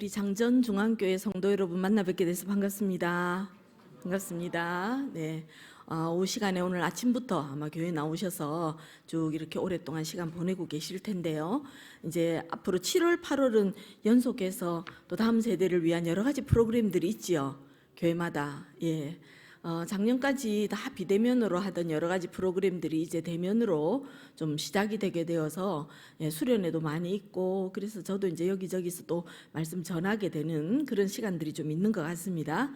우리 장전중앙교회 성도 여러분 만나 뵙게 돼서 반갑습니다. 반갑습니다. 네. 오후 시간에 오늘 아침부터 아마 교회 나오셔서 쭉 이렇게 오랫동안 시간 보내고 계실 텐데요. 이제 앞으로 7월, 8월은 연속해서 또 다음 세대를 위한 여러 가지 프로그램들이 있지요. 교회마다. 예. 작년까지 다 비대면으로 하던 여러 가지 프로그램들이 이제 대면으로 좀 시작이 되게 되어서 수련회도 많이 있고, 그래서 저도 이제 여기저기서 또 말씀 전하게 되는 그런 시간들이 좀 있는 것 같습니다.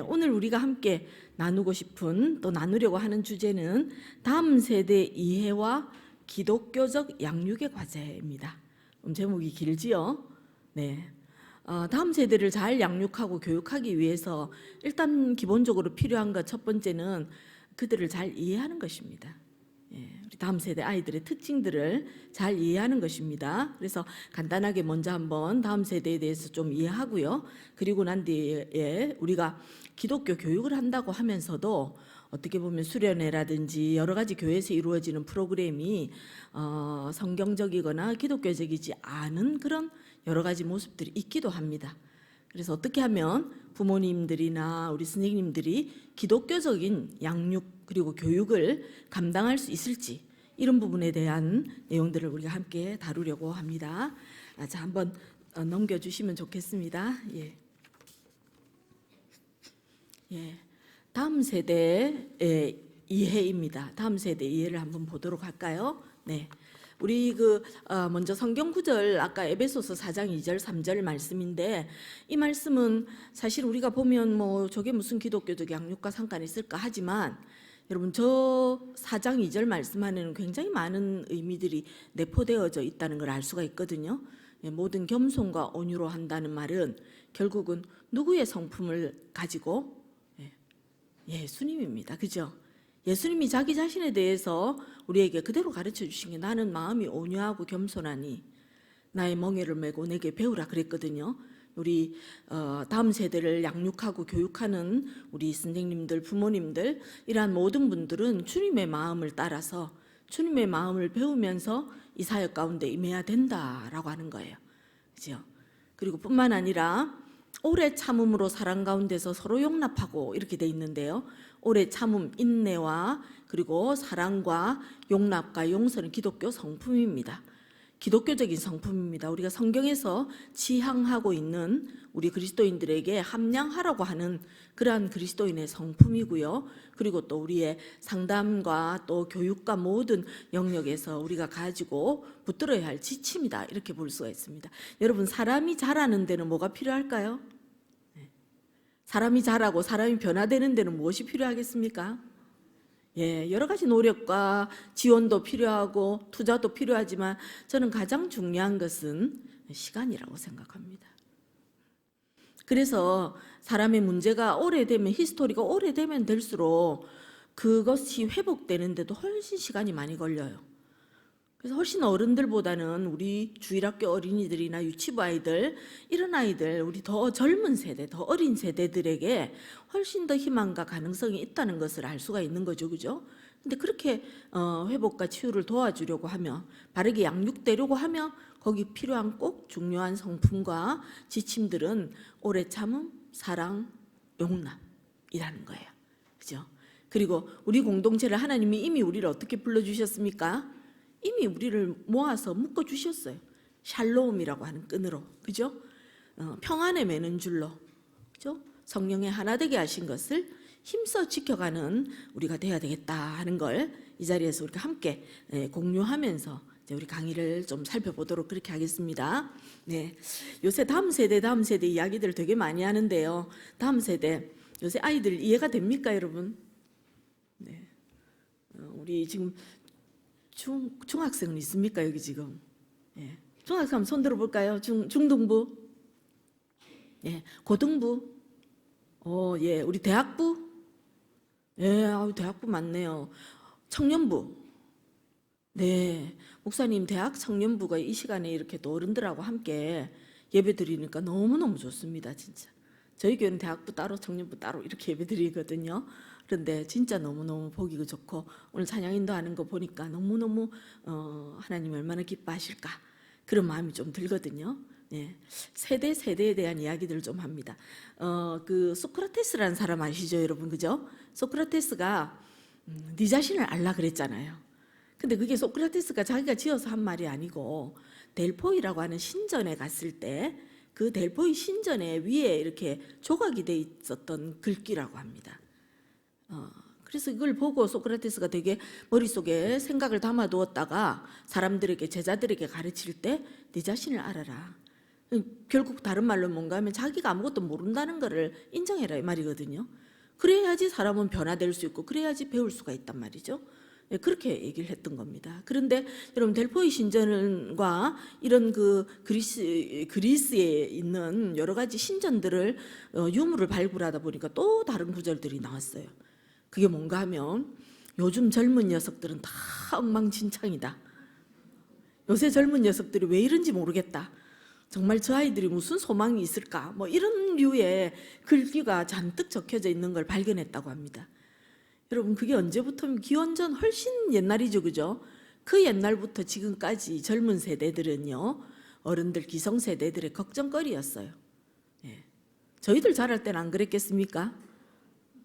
오늘 우리가 함께 나누고 싶은, 또 나누려고 하는 주제는 다음 세대 이해와 기독교적 양육의 과제입니다. 제목이 길지요? 네. 다음 세대를 잘 양육하고 교육하기 위해서 일단 기본적으로 필요한 것 첫 번째는 그들을 잘 이해하는 것입니다. 우리 다음 세대 아이들의 특징들을 잘 이해하는 것입니다. 그래서 간단하게 먼저 한번 다음 세대에 대해서 좀 이해하고요. 그리고 난 뒤에 우리가 기독교 교육을 한다고 하면서도 어떻게 보면 수련회라든지 여러 가지 교회에서 이루어지는 프로그램이 성경적이거나 기독교적이지 않은 그런 여러 가지 모습들이 있기도 합니다. 그래서 어떻게 하면 부모님들이나 우리 선생님들이 기독교적인 양육 그리고 교육을 감당할 수 있을지, 이런 부분에 대한 내용들을 우리가 함께 다루려고 합니다. 자, 한번 넘겨주시면 좋겠습니다. 다음 세대의 이해입니다. 다음 세대 이해를 한번 보도록 할까요? 네. 우리 먼저 성경 구절, 아까 에베소서 4장 2절 3절 말씀인데, 이 말씀은 사실 우리가 보면 뭐 저게 무슨 기독교적 양육과 상관이 있을까 하지만, 여러분 저 4장 2절 말씀 안에는 굉장히 많은 의미들이 내포되어져 있다는 걸 알 수가 있거든요. 모든 겸손과 온유로 한다는 말은 결국은 누구의 성품을 가지고? 예수님입니다. 그죠? 예수님이 자기 자신에 대해서 우리에게 그대로 가르쳐 주신 게, 나는 마음이 온유하고 겸손하니 나의 멍에를 메고 내게 배우라 그랬거든요. 우리 다음 세대를 양육하고 교육하는 우리 선생님들, 부모님들, 이러한 모든 분들은 주님의 마음을 따라서 주님의 마음을 배우면서 이 사역 가운데 임해야 된다라고 하는 거예요. 그죠? 그리고 뿐만 아니라 오래 참음으로 사랑 가운데서 서로 용납하고 이렇게 돼 있는데요. 오래 참음, 인내와 그리고 사랑과 용납과 용서는 기독교 성품입니다. 기독교적인 성품입니다. 우리가 성경에서 지향하고 있는 우리 그리스도인들에게 함양하라고 하는 그러한 그리스도인의 성품이고요. 그리고 또 우리의 상담과 또 교육과 모든 영역에서 우리가 가지고 붙들어야 할 지침이다, 이렇게 볼 수가 있습니다. 여러분, 사람이 자라는 데는 뭐가 필요할까요? 사람이 자라고 사람이 변화되는 데는 무엇이 필요하겠습니까? 여러 가지 노력과 지원도 필요하고 투자도 필요하지만 저는 가장 중요한 것은 시간이라고 생각합니다. 그래서 사람의 문제가 오래되면, 히스토리가 오래되면 될수록 그것이 회복되는데도 훨씬 시간이 많이 걸려요. 그래서 훨씬 어른들보다는 우리 주일학교 어린이들이나 유치부 아이들, 이런 아이들, 우리 더 젊은 세대, 더 어린 세대들에게 훨씬 더 희망과 가능성이 있다는 것을 알 수가 있는 거죠. 그죠? 근데 그렇게 회복과 치유를 도와주려고 하면, 바르게 양육되려고 하면 거기 필요한 꼭 중요한 성품과 지침들은 오래 참음, 사랑, 용납이라는 거예요. 그죠? 그리고 우리 공동체를 하나님이 이미 우리를 어떻게 불러주셨습니까? 이미 우리를 모아서 묶어 주셨어요. 샬롬이라고 하는 끈으로, 그죠? 평안에 매는 줄로, 그죠? 성령의 하나 되게 하신 것을 힘써 지켜가는 우리가 돼야 되겠다 하는 걸 이 자리에서 우리가 함께 공유하면서 이제 우리 강의를 좀 살펴보도록 그렇게 하겠습니다. 네, 요새 다음 세대 이야기들을 되게 많이 하는데요. 다음 세대, 요새 아이들 이해가 됩니까, 여러분? 네, 우리 지금 중학생은 있습니까, 여기 지금? 중학생 한번 손 들어볼까요? 중등부? 고등부? 우리 대학부? 대학부 많네요. 청년부? 네, 목사님, 대학 청년부가 이 시간에 이렇게 또 어른들하고 함께 예배 드리니까 너무너무 좋습니다, 진짜. 저희 교회는 대학부 따로 청년부 따로 이렇게 예배 드리거든요. 그런데 진짜 너무너무 보기 좋고, 오늘 찬양 인도하는 거 보니까 너무너무 하나님 얼마나 기뻐하실까, 그런 마음이 좀 들거든요. 예, 세대에 대한 이야기들을 좀 합니다. 그 소크라테스라는 사람 아시죠, 여러분, 그죠? 소크라테스가 네 자신을 알라 그랬잖아요. 근데 그게 소크라테스가 자기가 지어서 한 말이 아니고 델포이라고 하는 신전에 갔을 때 그 델포이 신전에 위에 이렇게 조각이 돼 있었던 글귀라고 합니다. 그래서 이걸 보고 소크라테스가 되게 머릿속에 생각을 담아두었다가 사람들에게, 제자들에게 가르칠 때 네 자신을 알아라. 결국 다른 말로 뭔가 하면 자기가 아무것도 모른다는 것을 인정해라 이 말이거든요. 그래야지 사람은 변화될 수 있고 그래야지 배울 수가 있단 말이죠. 그렇게 얘기를 했던 겁니다. 그런데 여러분 델포이 신전과 이런 그 그리스에 있는 여러 가지 신전들을 유물을 발굴하다 보니까 또 다른 구절들이 나왔어요. 그게 뭔가 하면 요즘 젊은 녀석들은 다 엉망진창이다. 요새 젊은 녀석들이 왜 이런지 모르겠다. 정말 저 아이들이 무슨 소망이 있을까? 뭐 이런 류의 글귀가 잔뜩 적혀져 있는 걸 발견했다고 합니다. 여러분 그게 언제부터면 기원전 훨씬 옛날이죠, 그죠? 그 옛날부터 지금까지 젊은 세대들은요, 어른들 기성세대들의 걱정거리였어요. 예. 저희들 자랄 때는 안 그랬겠습니까?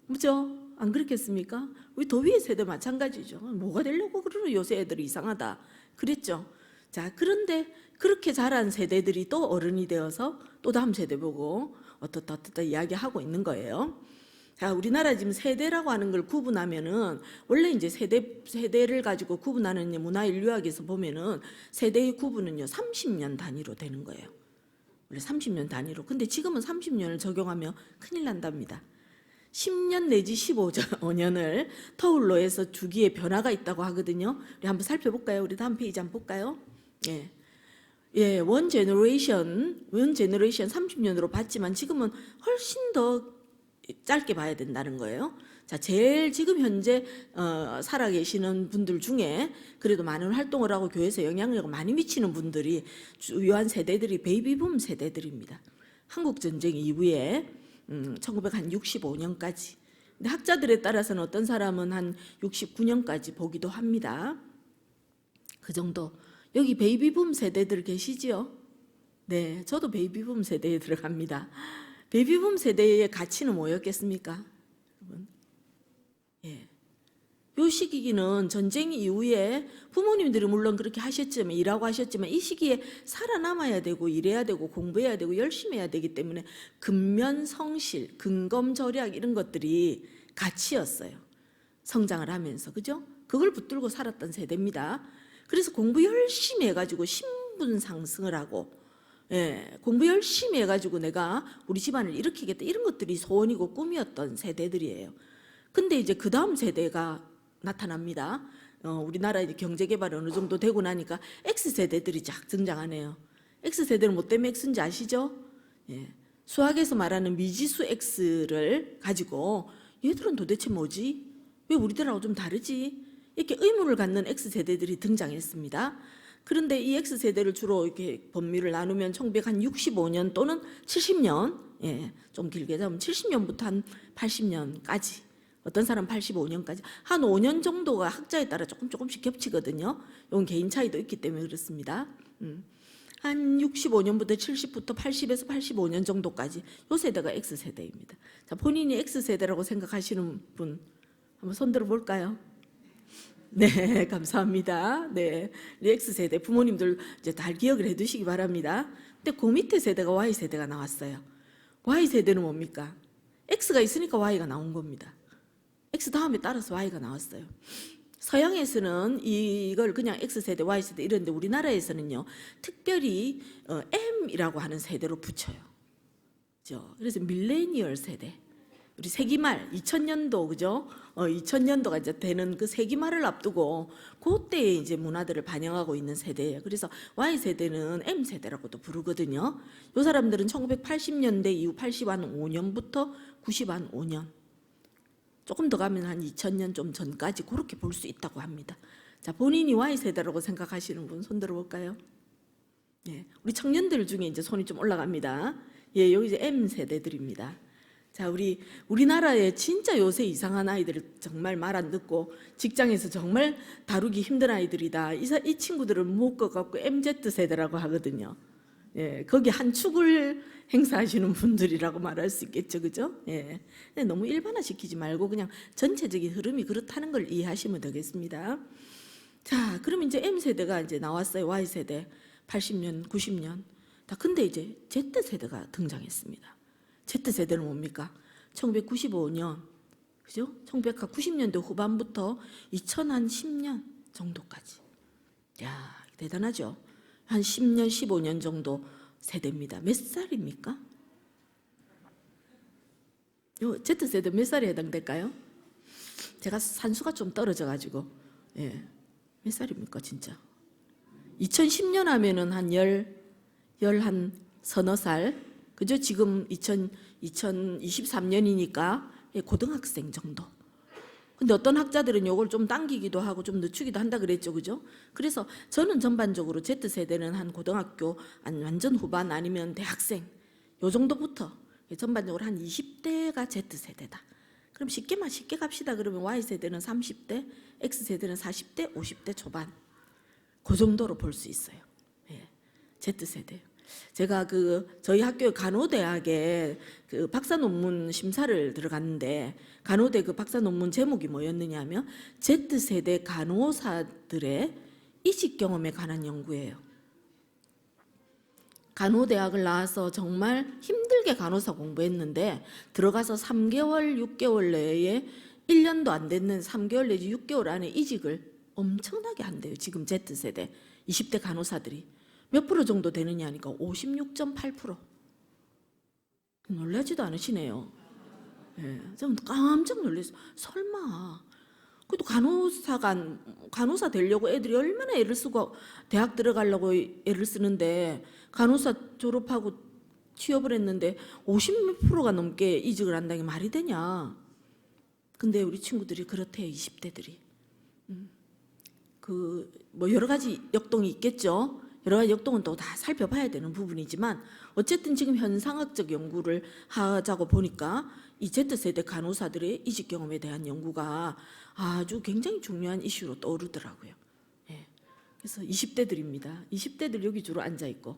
그죠? 안 그랬겠습니까? 우리 도비의 세대 마찬가지죠. 뭐가 되려고 그러는 요새 애들이 이상하다 그랬죠. 자, 그런데 그렇게 자란 세대들이 또 어른이 되어서 또 다음 세대 보고 어떻다 이야기하고 있는 거예요. 자, 우리나라 지금 세대라고 하는 걸 구분하면은 원래 이제 세대를 가지고 구분하는 문화인류학에서 보면은 세대의 구분은요 30년 단위로 되는 거예요. 원래 30년 단위로. 근데 지금은 30년을 적용하면 큰일 난답니다. 10년 내지 15년을 터울로 해서 주기에 변화가 있다고 하거든요. 우리 한번 살펴볼까요? 우리 다음 페이지 한번 볼까요? 예. 예, 원 제너레이션 30년으로 봤지만 지금은 훨씬 더 짧게 봐야 된다는 거예요. 자, 제일 지금 현재 살아계시는 분들 중에 그래도 많은 활동을 하고 교회에서 영향력을 많이 미치는 분들이 주요한 세대들이 베이비붐 세대들입니다. 한국 전쟁 이후에 1965년까지. 근데 학자들에 따라서는 어떤 사람은 한 69년까지 보기도 합니다. 그 정도. 여기 베이비붐 세대들 계시지요? 네, 저도 베이비붐 세대에 들어갑니다. 베이비붐 세대의 가치는 뭐였겠습니까? 여러분, 예, 요 시기는 전쟁 이후에 부모님들이 물론 그렇게 하셨지만 일하고 하셨지만 이 시기에 살아남아야 되고 일해야 되고 공부해야 되고 열심히 해야 되기 때문에 근면성실, 근검절약 이런 것들이 가치였어요. 성장을 하면서, 그죠? 그걸 붙들고 살았던 세대입니다. 그래서 공부 열심히 해가지고 신분 상승을 하고, 예, 공부 열심히 해가지고 내가 우리 집안을 일으키겠다 이런 것들이 소원이고 꿈이었던 세대들이에요. 근데 이제 그 다음 세대가 나타납니다. 우리나라 이제 경제 개발이 어느 정도 되고 나니까 X세대들이 쫙 등장하네요. X세대는 뭐 때문에 X인지 아시죠? 예, 수학에서 말하는 미지수 X를 가지고 얘들은 도대체 뭐지? 왜 우리들하고 좀 다르지? 이렇게 의문을 갖는 X세대들이 등장했습니다. 그런데 이 X세대를 주로 이렇게 범위를 나누면 1965년 또는 70년, 예, 좀 길게 잡으면 70년부터 한 80년까지, 어떤 사람 85년까지, 한 5년 정도가 학자에 따라 조금씩 겹치거든요. 이건 개인 차이도 있기 때문에 그렇습니다. 한 65년부터 70부터 80에서 85년 정도까지 이 세대가 X세대입니다. 자, 본인이 X세대라고 생각하시는 분 한번 손 들어 볼까요? 네, 감사합니다. 네, 우리 X세대 부모님들 이제 잘 기억을 해두시기 바랍니다. 근데 그 밑에 세대가 Y세대가 나왔어요. Y세대는 뭡니까? X가 있으니까 Y가 나온 겁니다. X 다음에 따라서 Y가 나왔어요. 서양에서는 이걸 그냥 X세대, Y세대 이런데 우리나라에서는요 특별히 M이라고 하는 세대로 붙여요. 그죠? 그래서 밀레니얼 세대. 우리 세기말 2000년도, 그죠? 2000년도가 이제 되는 그 세기말을 앞두고 그때의 이제 문화들을 반영하고 있는 세대예요. 그래서 Y세대는 M세대라고도 부르거든요. 이 사람들은 1980년대 이후 85년부터 95년 조금 더 가면 한 2000년 좀 전까지 그렇게 볼 수 있다고 합니다. 자, 본인이 Y세대라고 생각하시는 분 손 들어볼까요? 예, 우리 청년들 중에 이제 손이 좀 올라갑니다. 예, 여기 이제 M세대들입니다. 자, 우리나라에 진짜 요새 이상한 아이들 정말 말 안 듣고 직장에서 정말 다루기 힘든 아이들이다. 이 친구들을 묶어갖고 MZ세대라고 하거든요. 예, 거기 한 축을 행사하시는 분들이라고 말할 수 있겠죠, 그죠? 예, 근데 너무 일반화시키지 말고 그냥 전체적인 흐름이 그렇다는 걸 이해하시면 되겠습니다. 자, 그럼 이제 M 세대가 이제 나왔어요. Y 세대, 80년, 90년. 다 근데 이제 Z 세대가 등장했습니다. Z 세대는 뭡니까? 1995년, 그죠? 1990년대 후반부터 2010년 정도까지. 야, 대단하죠? 한 10년, 15년 정도 세대입니다. 몇 살입니까? 요 Z세대 몇 살에 해당될까요? 제가 산수가 좀 떨어져가지고, 예. 몇 살입니까, 진짜? 2010년 하면은 한 서너 살, 그죠? 지금 2023년이니까 고등학생 정도. 근데 어떤 학자들은 요걸 좀 당기기도 하고 좀 늦추기도 한다 그랬죠, 그죠? 그래서 저는 전반적으로 Z세대는 한 고등학교 완전 후반 아니면 대학생 요 정도부터 전반적으로 한 20대가 Z세대다. 그럼 쉽게 갑시다. 그러면 Y세대는 30대, X세대는 40대, 50대 초반 그 정도로 볼 수 있어요. 예, Z세대. 제가 저희 학교 간호대학에 그 박사 논문 심사를 들어갔는데 간호대 그 박사 논문 제목이 뭐였느냐면 Z세대 간호사들의 이직 경험에 관한 연구예요. 간호대학을 나와서 정말 힘들게 간호사 공부했는데 들어가서 3개월, 6개월 내에 1년도 안 됐는 3개월 내지 6개월 안에 이직을 엄청나게 한대요. 지금 Z세대 20대 간호사들이. 몇 프로 정도 되느냐 하니까 56.8%. 놀라지도 않으시네요. 예, 좀 깜짝 놀랐어요. 설마. 그래도 간호사 되려고 애들이 얼마나 애를 쓰고 대학 들어가려고 애를 쓰는데 간호사 졸업하고 취업을 했는데 50%가 넘게 이직을 한다는 게 말이 되냐. 근데 우리 친구들이 그렇대요. 20대들이. 뭐 여러 가지 역동이 있겠죠. 여러 가지 역동은 또 다 살펴봐야 되는 부분이지만 어쨌든 지금 현상학적 연구를 하자고 보니까 이 Z세대 간호사들의 이직 경험에 대한 연구가 아주 굉장히 중요한 이슈로 떠오르더라고요. 예. 그래서 20대들입니다. 20대들 여기 주로 앉아 있고,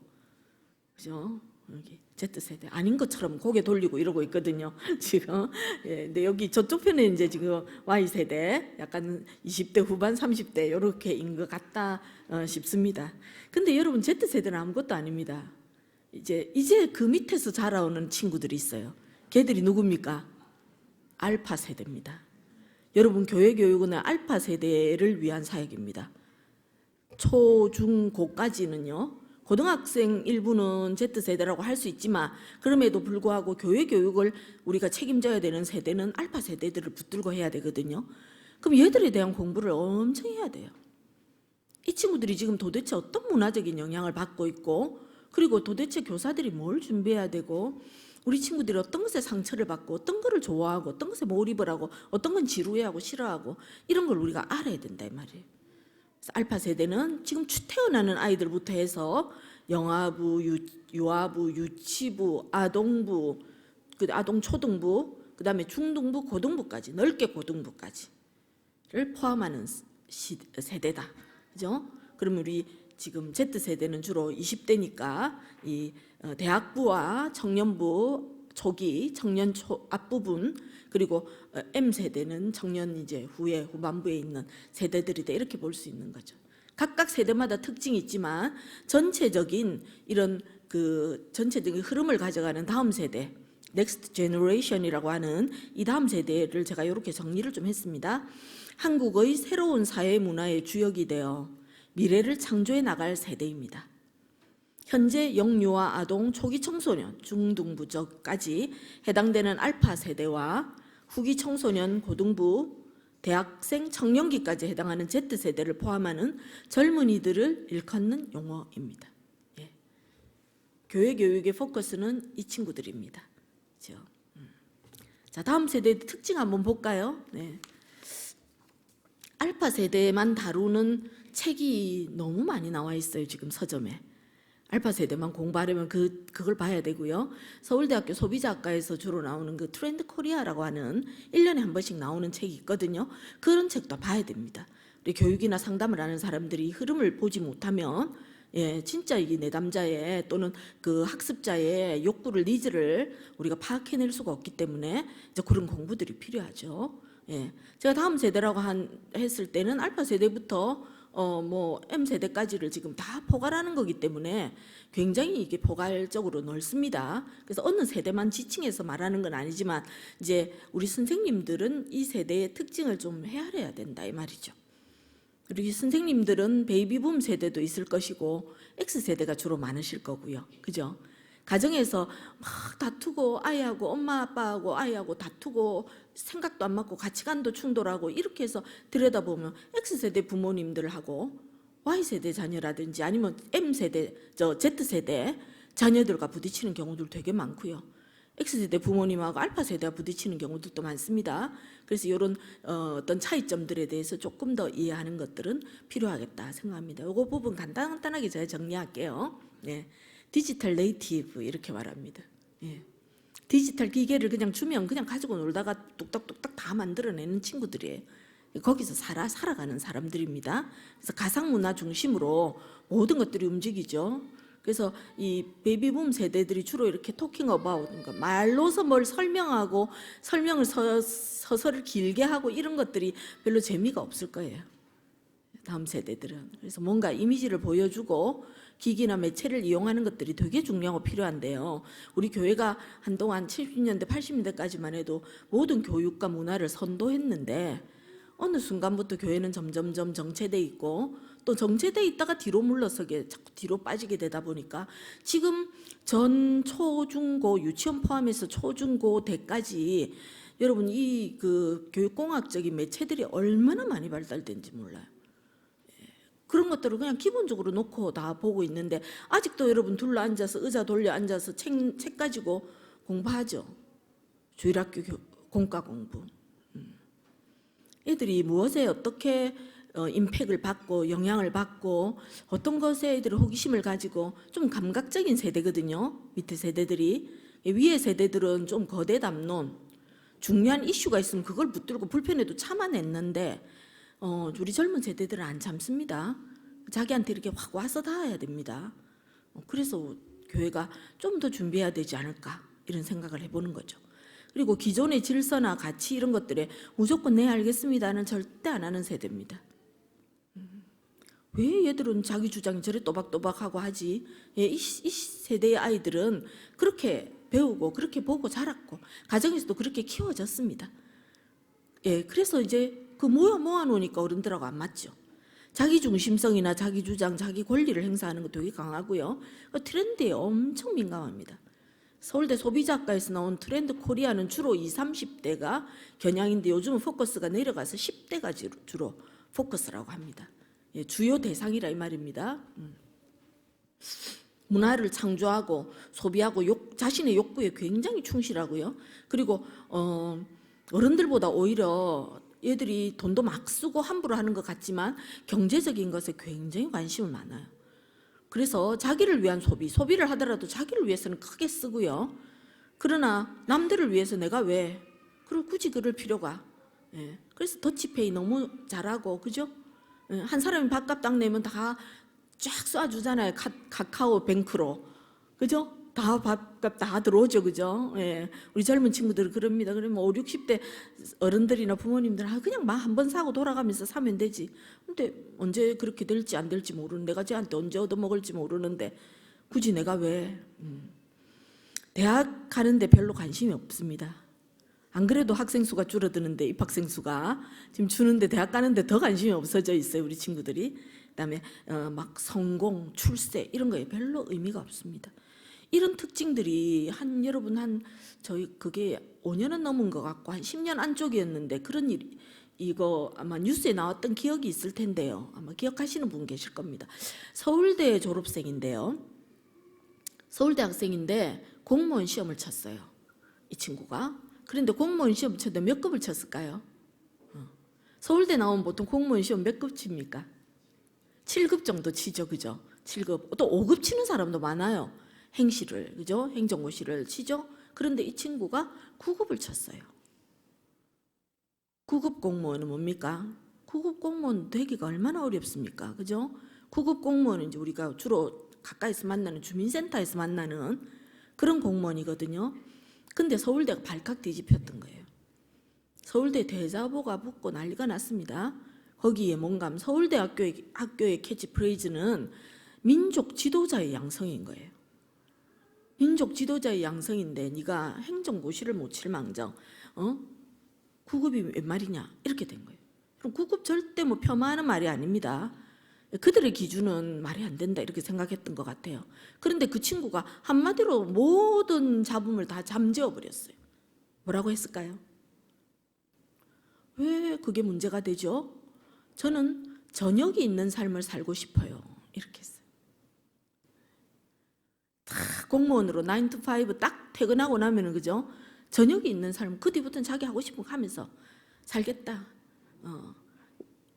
그죠? 여기 Z세대 아닌 것처럼 고개 돌리고 이러고 있거든요. 지금. 예, 근데 여기 저쪽 편에 이제 지금 Y세대 약간 20대 후반 30대 이렇게인 것 같다 싶습니다. 근데 여러분 Z세대는 아무것도 아닙니다. 이제 그 밑에서 자라오는 친구들이 있어요. 걔들이 누굽니까? 알파 세대입니다. 여러분 교회 교육은 알파 세대를 위한 사역입니다. 초, 중, 고까지는요. 고등학생 일부는 Z세대라고 할 수 있지만 그럼에도 불구하고 교회 교육을 우리가 책임져야 되는 세대는 알파 세대들을 붙들고 해야 되거든요. 그럼 얘들에 대한 공부를 엄청 해야 돼요. 이 친구들이 지금 도대체 어떤 문화적인 영향을 받고 있고 그리고 도대체 교사들이 뭘 준비해야 되고 우리 친구들이 어떤 것에 상처를 받고 어떤 것을 좋아하고 어떤 것에 몰입을 하고 어떤 건 지루해하고 싫어하고 이런 걸 우리가 알아야 된다 이 말이에요. 알파 세대는 지금 태어나는 아이들부터 해서 영아부, 유아부, 유치부, 아동부, 아동 초등부, 그다음에 중등부, 고등부까지 넓게 고등부까지를 포함하는 세대다. 그죠? 그럼 우리 지금 Z세대는 주로 20대니까 이 대학부와 청년부 초기, 청년 앞부분 그리고 M세대는 청년 이제 후반부에 있는 세대들이다 이렇게 볼 수 있는 거죠. 각각 세대마다 특징이 있지만 전체적인 이런 전체적인 흐름을 가져가는 다음 세대, 넥스트 제너레이션이라고 하는 이 다음 세대를 제가 이렇게 정리를 좀 했습니다. 한국의 새로운 사회 문화의 주역이 되어 미래를 창조해 나갈 세대입니다. 현재 영유아 아동 초기 청소년 중등부까지 해당되는 알파 세대와 후기 청소년 고등부 대학생 청년기까지 해당하는 Z세대를 포함하는 젊은이들을 일컫는 용어입니다. 예. 교회 교육의 포커스는 이 친구들입니다. 그렇죠? 자, 다음 세대의 특징 한번 볼까요? 네. 알파 세대만 다루는 책이 너무 많이 나와 있어요. 지금 서점에. 알파 세대만 공부하려면 그걸 봐야 되고요. 서울대학교 소비자학과에서 주로 나오는 그 트렌드 코리아라고 하는 1년에 한 번씩 나오는 책이 있거든요. 그런 책도 봐야 됩니다. 우리 교육이나 상담을 하는 사람들이 흐름을 보지 못하면 예, 진짜 이 내담자의 또는 그 학습자의 욕구를 니즈를 우리가 파악해낼 수가 없기 때문에 이제 그런 공부들이 필요하죠. 예, 제가 다음 세대라고 했을 때는 알파 세대부터 뭐 M 세대까지를 지금 다 포괄하는 거기 때문에 굉장히 이게 포괄적으로 넓습니다. 그래서 어느 세대만 지칭해서 말하는 건 아니지만 이제 우리 선생님들은 이 세대의 특징을 좀 헤아려야 된다 이 말이죠. 그리고 선생님들은 베이비붐 세대도 있을 것이고 X세대가 주로 많으실 거고요. 그죠? 가정에서 막 다투고 아이하고 엄마 아빠하고 아이하고 다투고 생각도 안 맞고 가치관도 충돌하고 이렇게 해서 들여다보면 X세대 부모님들하고 Y세대 자녀라든지 아니면 M세대, Z세대 자녀들과 부딪히는 경우들 되게 많고요. X세대 부모님하고 알파세대와 부딪히는 경우들도 많습니다. 그래서 이런 어떤 차이점들에 대해서 조금 더 이해하는 것들은 필요하겠다 생각합니다. 이거 부분 간단하게 제가 정리할게요. 네. 디지털 네이티브 이렇게 말합니다. 예. 디지털 기계를 그냥 주면 그냥 가지고 놀다가 뚝딱뚝딱 다 만들어내는 친구들이에요. 거기서 살아가는 사람들입니다. 그래서 가상문화 중심으로 모든 것들이 움직이죠. 그래서 이 베이비붐 세대들이 주로 이렇게 토킹 어바웃, 그러니까 말로서 뭘 설명하고 설명을 서서를 길게 하고 이런 것들이 별로 재미가 없을 거예요. 다음 세대들은. 그래서 뭔가 이미지를 보여주고 기기나 매체를 이용하는 것들이 되게 중요하고 필요한데요. 우리 교회가 한동안 70년대, 80년대까지만 해도 모든 교육과 문화를 선도했는데 어느 순간부터 교회는 점점점 정체돼 있고 또 정체돼 있다가 뒤로 물러서게 자꾸 뒤로 빠지게 되다 보니까 지금 전 초중고 유치원 포함해서 초중고 대까지 여러분 이 그 교육공학적인 매체들이 얼마나 많이 발달된지 몰라요. 그런 것들을 그냥 기본적으로 놓고 다 보고 있는데 아직도 여러분 둘러앉아서 의자 돌려 앉아서 책 가지고 공부하죠. 주일학교 공과 공부. 애들이 무엇에 어떻게 임팩을 받고 영향을 받고 어떤 것에 애들이 호기심을 가지고 좀 감각적인 세대거든요. 밑에 세대들이. 위에 세대들은 좀 거대 담론, 중요한 이슈가 있으면 그걸 붙들고 불편해도 참아냈는데 우리 젊은 세대들은 안 참습니다. 자기한테 이렇게 확 와서 닿아야 됩니다. 그래서 교회가 좀 더 준비해야 되지 않을까 이런 생각을 해보는 거죠. 그리고 기존의 질서나 가치 이런 것들에 무조건 네 알겠습니다는 절대 안 하는 세대입니다. 왜 얘들은 자기 주장이 저래 또박또박하고 하지? 예, 이 세대의 아이들은 그렇게 배우고 그렇게 보고 자랐고 가정에서도 그렇게 키워졌습니다. 예, 그래서 이제 그 모아놓으니까 어른들하고 안 맞죠. 자기 중심성이나 자기 주장, 자기 권리를 행사하는 거 되게 강하고요. 트렌드에 엄청 민감합니다. 서울대 소비자학과에서 나온 트렌드 코리아는 주로 20, 30대가 겨냥인데 요즘은 포커스가 내려가서 10대가 주로 포커스라고 합니다. 예, 주요 대상이라 이 말입니다. 문화를 창조하고 소비하고 자신의 욕구에 굉장히 충실하고요. 그리고 어른들보다 오히려 얘들이 돈도 막 쓰고 함부로 하는 것 같지만 경제적인 것에 굉장히 관심이 많아요. 그래서 자기를 위한 소비를 하더라도 자기를 위해서는 크게 쓰고요. 그러나 남들을 위해서 내가 왜 굳이 그럴 필요가. 예. 그래서 더치페이 너무 잘하고 그죠? 예. 한 사람이 밥값 딱 내면 다 쫙 쏴주잖아요. 카카오 뱅크로 그죠? 다 밥값 다 들어오죠, 그죠? 예. 우리 젊은 친구들은 그럽니다. 그러면 5, 60대 어른들이나 부모님들 그냥 막 한 번 사고 돌아가면서 사면 되지. 근데 언제 그렇게 될지 안 될지 모르는 내가 쟤한테 언제 얻어먹을지 모르는데 굳이 내가 왜 대학 가는데 별로 관심이 없습니다. 안 그래도 학생 수가 줄어드는데 입학생 수가 지금 주는데 대학 가는데 더 관심이 없어져 있어요, 우리 친구들이. 그다음에 막 성공, 출세 이런 거에 별로 의미가 없습니다. 이런 특징들이 여러분 저희 그게 5년은 넘은 것 같고 한 10년 안쪽이었는데 그런 일이 이거 아마 뉴스에 나왔던 기억이 있을 텐데요. 아마 기억하시는 분 계실 겁니다. 서울대 졸업생인데요. 서울대 학생인데 공무원 시험을 쳤어요. 이 친구가. 그런데 공무원 시험 쳤는데 몇 급을 쳤을까요? 서울대 나오면 보통 공무원 시험 몇 급 칩니까? 7급 정도 치죠, 그죠? 7급. 또 5급 치는 사람도 많아요. 행시를, 그죠? 행정고시를 치죠? 그런데 이 친구가 9급을 쳤어요. 9급 공무원은 뭡니까? 9급 공무원 되기가 얼마나 어렵습니까? 그죠? 구급 공무원은 이제 우리가 주로 가까이서 만나는 주민센터에서 만나는 그런 공무원이거든요. 근데 서울대가 발칵 뒤집혔던 거예요. 서울대 대자보가 붙고 난리가 났습니다. 거기에 뭔가 하면 학교의 캐치프레이즈는 민족 지도자의 양성인 거예요. 민족 지도자의 양성인데 네가 행정고시를 못 칠 망정 구급이 웬 말이냐 이렇게 된 거예요. 그럼 구급 절대 뭐 폄하하는 말이 아닙니다. 그들의 기준은 말이 안 된다 이렇게 생각했던 것 같아요. 그런데 그 친구가 한마디로 모든 잡음을 다 잠재워 버렸어요. 뭐라고 했을까요? 왜 그게 문제가 되죠? 저는 저녁이 있는 삶을 살고 싶어요. 이렇게 했어요. 다 공무원으로 9 to 5 딱 퇴근하고 나면은 그죠? 저녁이 있는 삶, 그 뒤부터는 자기 하고 싶은 거 하면서 살겠다.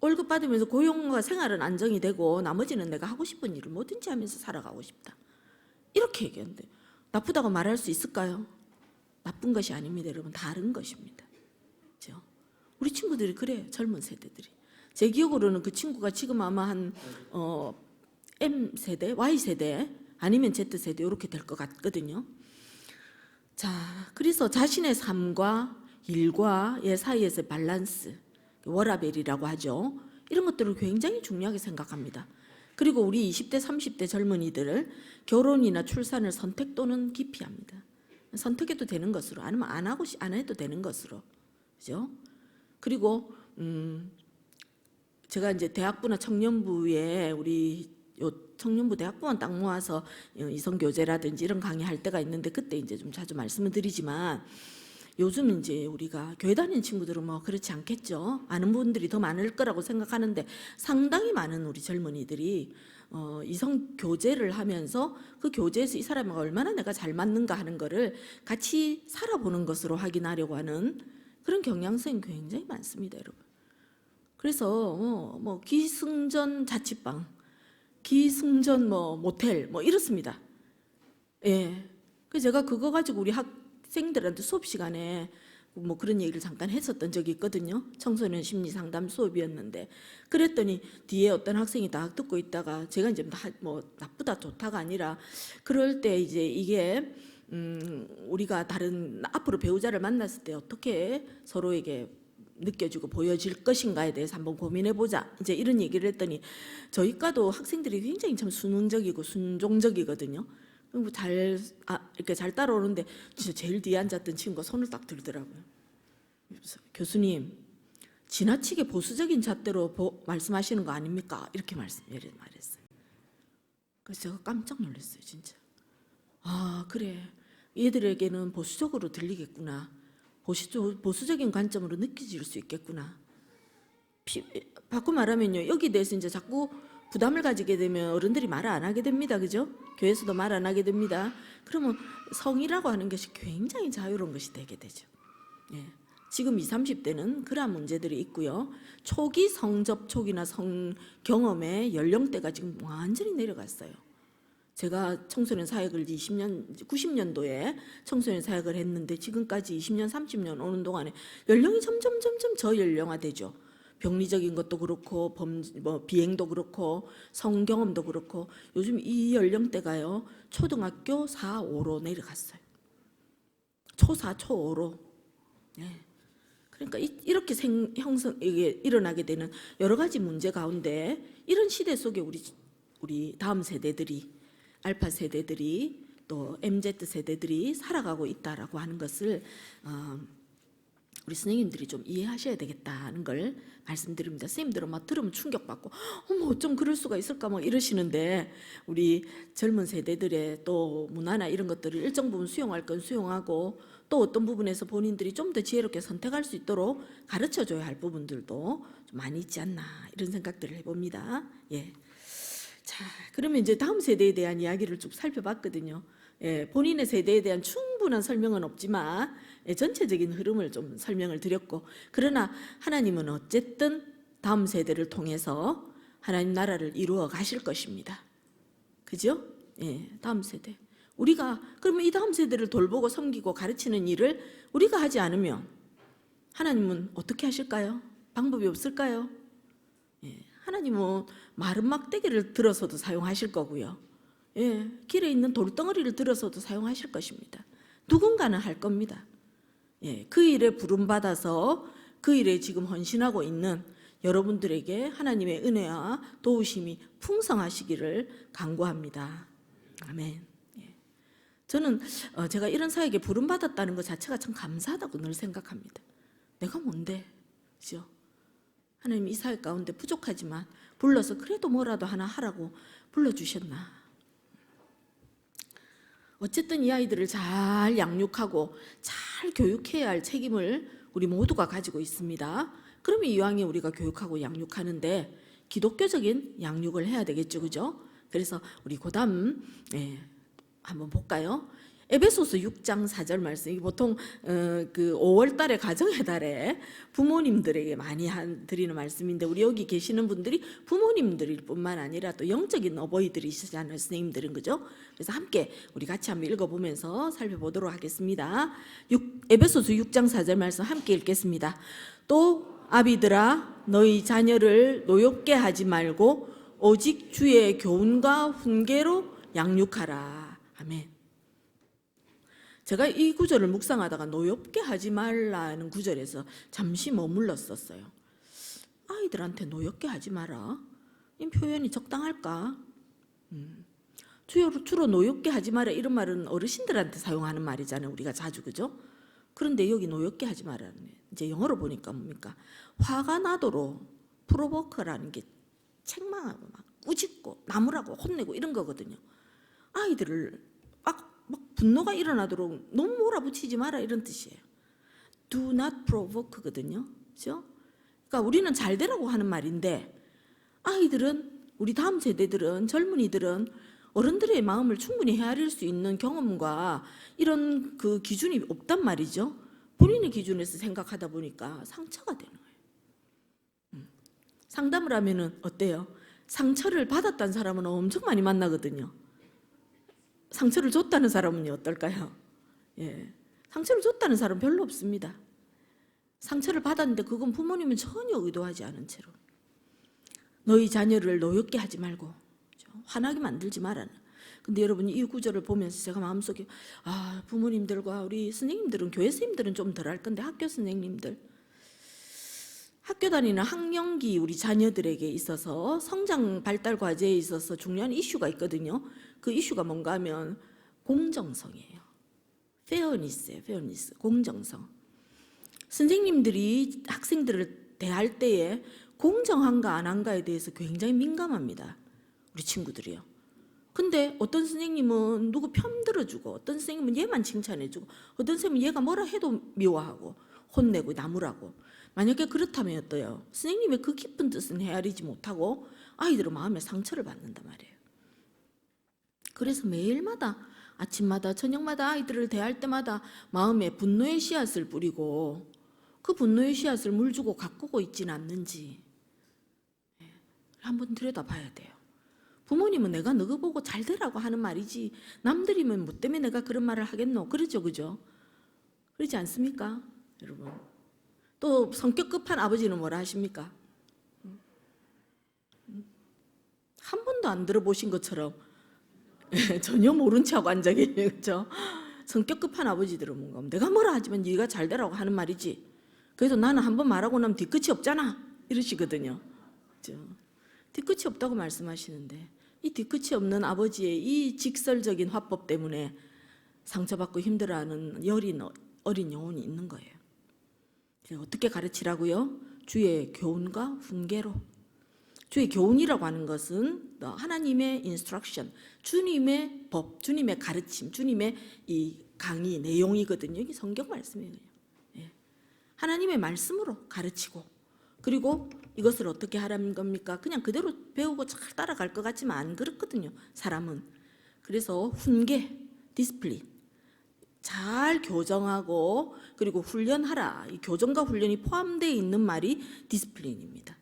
월급 받으면서 고용과 생활은 안정이 되고 나머지는 내가 하고 싶은 일을 뭐든지 하면서 살아가고 싶다. 이렇게 얘기했는데 나쁘다고 말할 수 있을까요? 나쁜 것이 아닙니다, 여러분. 다른 것입니다. 그렇죠? 우리 친구들이 그래요, 젊은 세대들이. 제 기억으로는 그 친구가 지금 아마 한 M세대, Y세대 아니면 Z세대 이렇게 될 것 같거든요. 자, 그래서 자신의 삶과 일과의 사이에서 밸런스, 워라밸이라고 하죠. 이런 것들을 굉장히 중요하게 생각합니다. 그리고 우리 20대, 30대 젊은이들을 결혼이나 출산을 선택 또는 기피합니다. 선택해도 되는 것으로, 아니면 안 해도 되는 것으로, 그죠? 그리고 제가 이제 대학부나 청년부에 우리 청년부 대학부원 딱 모아서 이성 교제라든지 이런 강의할 때가 있는데 그때 이제 좀 자주 말씀을 드리지만 요즘 이제 우리가 교회 다니는 친구들은 뭐 그렇지 않겠죠. 아는 분들이 더 많을 거라고 생각하는데 상당히 많은 우리 젊은이들이 이성 교제를 하면서 그 교제에서 이 사람과 얼마나 내가 잘 맞는가 하는 거를 같이 살아보는 것으로 확인하려고 하는 그런 경향성이 굉장히 많습니다, 여러분. 그래서 뭐 기승전 자취방, 기승전 뭐 모텔 뭐 이렇습니다. 예. 그래서 제가 그거 가지고 우리 학생들한테 수업 시간에 뭐 그런 얘기를 잠깐 했었던 적이 있거든요. 청소년 심리 상담 수업이었는데 그랬더니 뒤에 어떤 학생이 딱 듣고 있다가 제가 이제 뭐 나쁘다 좋다가 아니라 그럴 때 이제 이게 우리가 다른 앞으로 배우자를 만났을 때 어떻게 서로에게 느껴지고 보여질 것인가에 대해서 한번 고민해보자 이제 이런 얘기를 했더니 저희 과도 학생들이 굉장히 참 수능적이고 순종적이거든요. 이렇게 잘 따라오는데 진짜 제일 뒤에 앉았던 친구가 손을 딱 들더라고요. 그래서 교수님 지나치게 보수적인 잣대로 말씀하시는 거 아닙니까? 이렇게 말했어요. 그래서 제가 깜짝 놀랐어요, 진짜. 아, 그래. 얘들에게는 보수적으로 들리겠구나. 보수적인 관점으로 느껴질 수 있겠구나. 바꿔 말하면요, 여기 대해서 이제 자꾸 부담을 가지게 되면 어른들이 말을 안 하게 됩니다, 그죠? 교회에서도 말 안 하게 됩니다. 그러면 성이라고 하는 것이 굉장히 자유로운 것이 되게 되죠. 예. 지금 20, 30대는 그러한 문제들이 있고요. 초기 성접촉이나 성 경험의 연령대가 지금 완전히 내려갔어요. 제가 청소년 사역을 90년도에 청소년 사역을 했는데 지금까지 20년, 30년 오는 동안에 연령이 점점 저연령화되죠. 병리적인 것도 그렇고 비행도 그렇고 성경험도 그렇고 요즘 이 연령대가요 초등학교 4, 5로 내려갔어요. 초4, 초5로. 네. 그러니까 이렇게 이게 일어나게 되는 여러 가지 문제 가운데 이런 시대 속에 우리 다음 세대들이 알파 세대들이 또 MZ 세대들이 살아가고 있다라고 하는 것을 우리 선생님들이 좀 이해하셔야 되겠다는 걸 말씀드립니다. 선생님들은 막 들으면 충격받고 어머 어쩜 그럴 수가 있을까 막 이러시는데 우리 젊은 세대들의 또 문화나 이런 것들을 일정 부분 수용할 건 수용하고 또 어떤 부분에서 본인들이 좀 더 지혜롭게 선택할 수 있도록 가르쳐줘야 할 부분들도 좀 많이 있지 않나 이런 생각들을 해봅니다. 예. 자, 그러면 이제 다음 세대에 대한 이야기를 쭉 살펴봤거든요. 예, 본인의 세대에 대한 충분한 설명은 없지만 전체적인 흐름을 좀 설명을 드렸고 그러나 하나님은 어쨌든 다음 세대를 통해서 하나님 나라를 이루어 가실 것입니다. 그죠? 예, 다음 세대. 우리가 그러면 이 다음 세대를 돌보고 섬기고 가르치는 일을 우리가 하지 않으면 하나님은 어떻게 하실까요? 방법이 없을까요? 예, 하나님은 마른 막대기를 들어서도 사용하실 거고요. 예, 길에 있는 돌덩어리를 들어서도 사용하실 것입니다. 누군가는 할 겁니다. 예, 그 일에 부름받아서 그 일에 지금 헌신하고 있는 여러분들에게 하나님의 은혜와 도우심이 풍성하시기를 간구합니다. 아멘. 예. 저는 제가 이런 사역에 부름받았다는 것 자체가 참 감사하다고 늘 생각합니다. 내가 뭔데? 그죠? 하나님이 이 사역 가운데 부족하지만 불러서 그래도 뭐라도 하나 하라고 불러주셨나? 어쨌든 이 아이들을 잘 양육하고 잘 교육해야 할 책임을 우리 모두가 가지고 있습니다. 그러면 이왕에 우리가 교육하고 양육하는데 기독교적인 양육을 해야 되겠죠, 그죠? 그래서 우리 그다음 한번 볼까요? 에베소서 6장 4절 말씀. 이 보통 그 5월 달에 가정의 달에 부모님들에게 많이 드리는 말씀인데, 우리 여기 계시는 분들이 부모님들일 뿐만 아니라 또 영적인 어버이들이시잖아요, 선생님들은, 그죠? 그래서 함께 우리 같이 한번 읽어보면서 살펴보도록 하겠습니다. 에베소서 6장 4절 말씀 함께 읽겠습니다. 또 아비들아, 너희 자녀를 노엽게 하지 말고 오직 주의 교훈과 훈계로 양육하라. 아멘. 제가 이 구절을 묵상하다가 노엽게 하지 말라는 구절에서 잠시 머물렀었어요. 아이들한테 노엽게 하지 마라. 이 표현이 적당할까? 주로 노엽게 하지 마라 이런 말은 어르신들한테 사용하는 말이잖아요, 우리가 자주, 그죠? 그런데 여기 노엽게 하지 마라는, 이제 영어로 보니까 뭡니까? 화가 나도록 프로보커라는 게 책망하고 막 꾸짖고 나무라고 혼내고 이런 거거든요. 아이들을 막 분노가 일어나도록 너무 몰아붙이지 마라 이런 뜻이에요. Do not provoke거든요. 그렇죠? 그러니까 우리는 잘 되라고 하는 말인데, 아이들은, 우리 다음 세대들은, 젊은이들은 어른들의 마음을 충분히 헤아릴 수 있는 경험과 이런 그 기준이 없단 말이죠. 본인의 기준에서 생각하다 보니까 상처가 되는 거예요. 상담을 하면은 어때요? 상처를 받았다는 사람은 엄청 많이 만나거든요. 상처를 줬다는 사람은 어떨까요? 예, 상처를 줬다는 사람은 별로 없습니다. 상처를 받았는데 그건 부모님은 전혀 의도하지 않은 채로 너희 자녀를 노엽게 하지 말고 화나게 만들지 말라는. 근데 여러분, 이 구절을 보면서 제가 마음속에 부모님들과 우리 선생님들은, 교회 선생님들은 좀 덜 할 건데 학교 선생님들, 학교 다니는 학령기 우리 자녀들에게 있어서 성장 발달 과제에 있어서 중요한 이슈가 있거든요. 그 이슈가 뭔가 하면 공정성이에요. 페어니스예요. 페어니스, 공정성. 선생님들이 학생들을 대할 때에 공정한가 안 한가에 대해서 굉장히 민감합니다, 우리 친구들이요. 근데 어떤 선생님은 누구 편 들어주고, 어떤 선생님은 얘만 칭찬해주고, 어떤 선생님은 얘가 뭐라 해도 미워하고 혼내고 나무라고. 만약에 그렇다면 어때요? 선생님의 그 깊은 뜻은 헤아리지 못하고 아이들은 마음에 상처를 받는단 말이에요. 그래서 매일마다, 아침마다, 저녁마다 아이들을 대할 때마다 마음에 분노의 씨앗을 뿌리고 그 분노의 씨앗을 물 주고 가꾸고 있지는 않는지 한번 들여다봐야 돼요. 부모님은 내가 너가 보고 잘 되라고 하는 말이지, 남들이면 뭐 때문에 내가 그런 말을 하겠노? 그러죠, 그죠? 그러지 않습니까, 여러분? 또 성격 급한 아버지는 뭐라 하십니까? 한 번도 안 들어보신 것처럼 전혀 모른 척하고 앉아 계세요, 그렇죠? 성격 급한 아버지들은 뭔가 내가 뭐라 하지만 네가 잘 되라고 하는 말이지, 그래도 나는 한 번 말하고 나면 뒤끝이 없잖아 이러시거든요, 그렇죠? 뒤끝이 없다고 말씀하시는데, 이 뒤끝이 없는 아버지의 이 직설적인 화법 때문에 상처받고 힘들어하는 어린 영혼이 있는 거예요. 어떻게 가르치라고요? 주의 교훈과 훈계로. 주의 교훈이라고 하는 것은 하나님의 인스트럭션, 주님의 법, 주님의 가르침, 주님의 이 강의 내용이거든요. 이게 성경 말씀이에요. 예. 하나님의 말씀으로 가르치고, 그리고 이것을 어떻게 하라는 겁니까? 그냥 그대로 배우고 잘 따라갈 것 같지만 안 그렇거든요, 사람은. 그래서 훈계, 디스플린, 잘 교정하고 그리고 훈련하라. 이 교정과 훈련이 포함되어 있는 말이 디스플린입니다.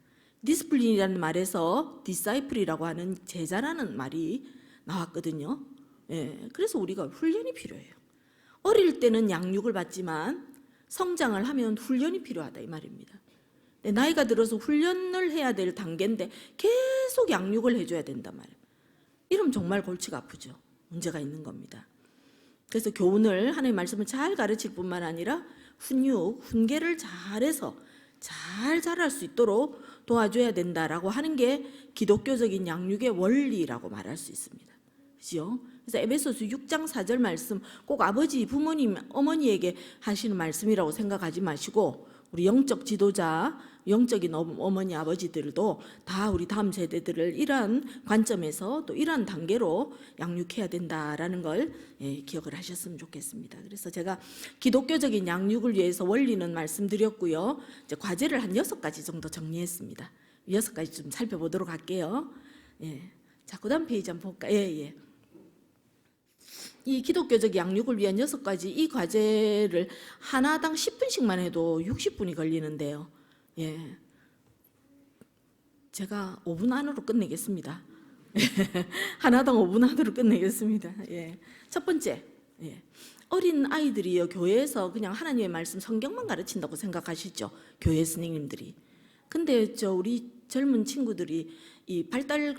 디스플린이라는 말에서 디사이플이라고 하는 제자라는 말이 나왔거든요. 예, 그래서 우리가 훈련이 필요해요. 어릴 때는 양육을 받지만 성장을 하면 훈련이 필요하다 이 말입니다. 나이가 들어서 훈련을 해야 될 단계인데 계속 양육을 해줘야 된단 말이에요. 이러면 정말 골치가 아프죠. 문제가 있는 겁니다. 그래서 교훈을, 하나님의 말씀을 잘 가르칠 뿐만 아니라 훈육, 훈계를 잘해서 잘 자랄 수 있도록 도와줘야 된다라고 하는 게 기독교적인 양육의 원리라고 말할 수 있습니다. 그죠? 그래서 에베소서 6장 4절 말씀 꼭 아버지, 부모님, 어머니에게 하시는 말씀이라고 생각하지 마시고 우리 영적 지도자, 영적인 어머니, 아버지들도 다 우리 다음 세대들을 이러한 관점에서 또 이러한 단계로 양육해야 된다라는 걸 기억을 하셨으면 좋겠습니다. 그래서 제가 기독교적인 양육을 위해서 원리는 말씀드렸고요. 이제 과제를 한 6가지 정도 정리했습니다. 6가지 좀 살펴보도록 할게요. 자, 그 다음 페이지 한번 볼까요? 이 기독교적 양육을 위한 6가지 이 과제를 하나당 10분씩만 해도 60분이 걸리는데요. 제가 5분 안으로 끝내겠습니다. 하나당 5분 안으로 끝내겠습니다. 첫 번째, 어린 아이들이요, 교회에서 그냥 하나님의 말씀 성경만 가르친다고 생각하시죠, 교회 스님들이. 근데 우리 젊은 친구들이 이 발달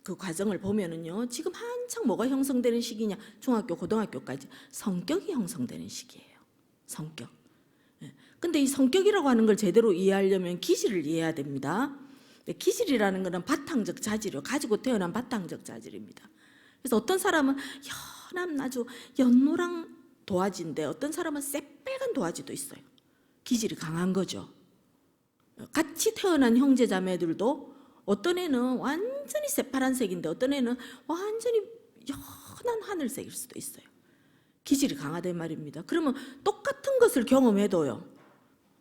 그 과정을 보면은요, 지금 한창 뭐가 형성되는 시기냐? 중학교, 고등학교까지 성격이 형성되는 시기예요. 성격. 근데 이 성격이라고 하는 걸 제대로 이해하려면 기질을 이해해야 됩니다. 기질이라는 것은 바탕적 자질이요, 가지고 태어난 바탕적 자질입니다. 그래서 어떤 사람은 연한 아주 연노랑 도화지인데 어떤 사람은 새빨간 도화지도 있어요. 기질이 강한 거죠. 같이 태어난 형제 자매들도 어떤 애는 완전히 새파란색인데 어떤 애는 완전히 연한 하늘색일 수도 있어요. 기질이 강하단 말입니다. 그러면 똑같은 것을 경험해도요,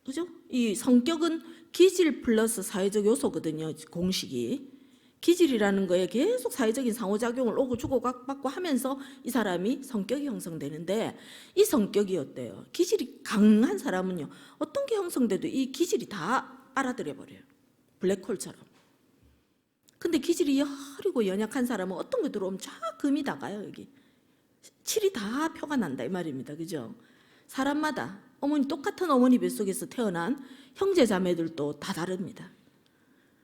그죠? 이 성격은 기질 플러스 사회적 요소거든요. 공식이. 기질이라는 거에 계속 사회적인 상호작용을 오고 주고 받고 하면서 이 사람이 성격이 형성되는데, 이 성격이 어때요? 기질이 강한 사람은요, 어떤 게 형성돼도 이 기질이 다 빨아들여 버려요. 블랙홀처럼. 근데 기질이 여리고 연약한 사람은 어떤 게 들어오면 쫙 금이 다가요. 여기 칠이 다 표가 난다 이 말입니다. 그죠? 사람마다 똑같은 어머니 뱃속에서 태어난 형제 자매들도 다 다릅니다.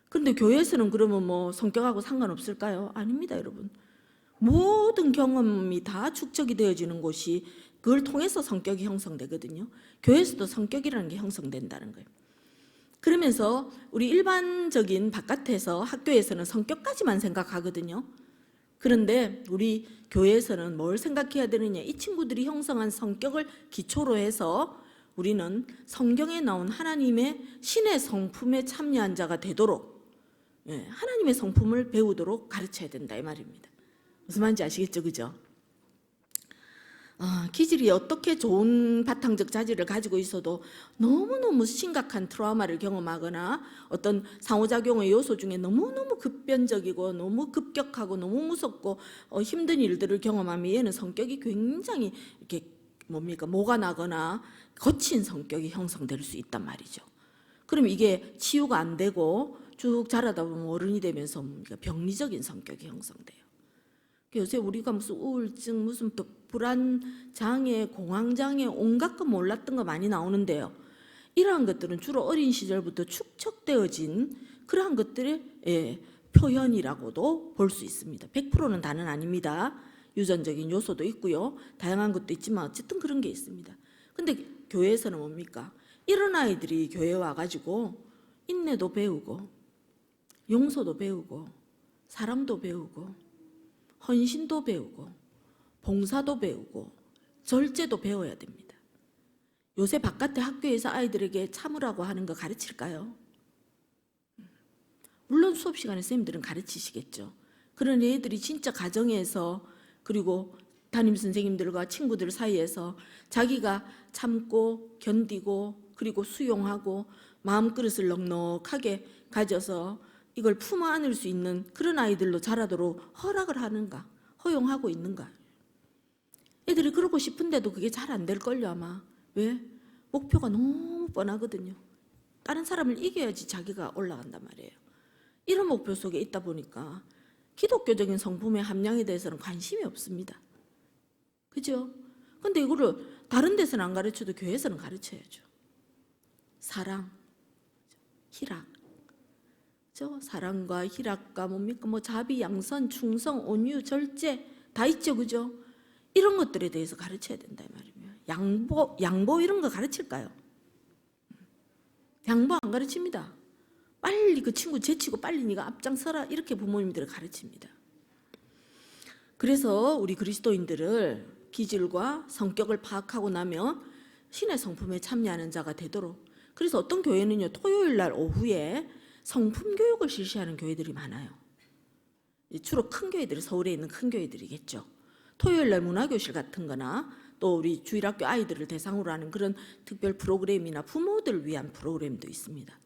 그런데 교회에서는 그러면 뭐 성격하고 상관없을까요? 아닙니다, 여러분. 모든 경험이 다 축적이 되어지는 곳이, 그걸 통해서 성격이 형성되거든요. 교회에서도 성격이라는 게 형성된다는 거예요. 그러면서 우리 일반적인 바깥에서 학교에서는 성격까지만 생각하거든요. 그런데 우리 교회에서는 뭘 생각해야 되느냐, 이 친구들이 형성한 성격을 기초로 해서 우리는 성경에 나온 하나님의 신의 성품에 참여한 자가 되도록, 하나님의 성품을 배우도록 가르쳐야 된다 이 말입니다. 무슨 말인지 아시겠죠? 그죠? 기질이 어떻게 좋은 바탕적 자질을 가지고 있어도 너무너무 심각한 트라우마를 경험하거나 어떤 상호작용의 요소 중에 너무너무 급변적이고 너무 급격하고 너무 무섭고 힘든 일들을 경험하면 얘는 성격이 굉장히 이렇게 모가 나거나 거친 성격이 형성될 수 있단 말이죠. 그럼 이게 치유가 안 되고 쭉 자라다 보면 어른이 되면서 병리적인 성격이 형성돼요. 요새 우리가 무슨 우울증, 무슨 또 불안 장애, 공황 장애, 온갖 거 몰랐던 거 많이 나오는데요. 이러한 것들은 주로 어린 시절부터 축적되어진 그러한 것들의 표현이라고도 볼 수 있습니다. 100%는 다는 아닙니다. 유전적인 요소도 있고요, 다양한 것도 있지만 어쨌든 그런 게 있습니다. 근데 교회에서는 뭡니까? 이런 아이들이 교회에 와가지고 인내도 배우고 용서도 배우고 사랑도 배우고 헌신도 배우고 봉사도 배우고 절제도 배워야 됩니다. 요새 바깥의 학교에서 아이들에게 참으라고 하는 거 가르칠까요? 물론 수업 시간에 선생님들은 가르치시겠죠. 그런 애들이 진짜 가정에서, 그리고 담임 선생님들과 친구들 사이에서 자기가 참고 견디고 그리고 수용하고 마음그릇을 넉넉하게 가져서 이걸 품어 안을 수 있는 그런 아이들로 자라도록 허락을 하는가, 허용하고 있는가. 애들이 그러고 싶은데도 그게 잘 안 될걸요 아마. 왜? 목표가 너무 뻔하거든요. 다른 사람을 이겨야지 자기가 올라간단 말이에요. 이런 목표 속에 있다 보니까 기독교적인 성품의 함량에 대해서는 관심이 없습니다. 그죠? 근데 이거를 다른 데서는 안 가르쳐도 교회에서는 가르쳐야죠. 사랑, 희락. 저 사랑과 희락과 뭡니까? 뭐 자비, 양선, 충성, 온유, 절제 다 있죠, 그죠? 이런 것들에 대해서 가르쳐야 된다 이 말이에요. 양보 이런 거 가르칠까요? 양보 안 가르칩니다. 빨리 그 친구 제치고 빨리 네가 앞장서라 이렇게 부모님들을 가르칩니다. 그래서 우리 그리스도인들을 기질과 성격을 파악하고 나면 신의 성품에 참여하는 자가 되도록, 그래서 어떤 교회는요 토요일 날 오후에 성품 교육을 실시하는 교회들이 많아요. 주로 큰 교회들이, 서울에 있는 큰 교회들이겠죠. 토요일 날 문화교실 같은 거나 또 우리 주일학교 아이들을 대상으로 하는 그런 특별 프로그램이나 부모들을 위한 프로그램도 있습니다.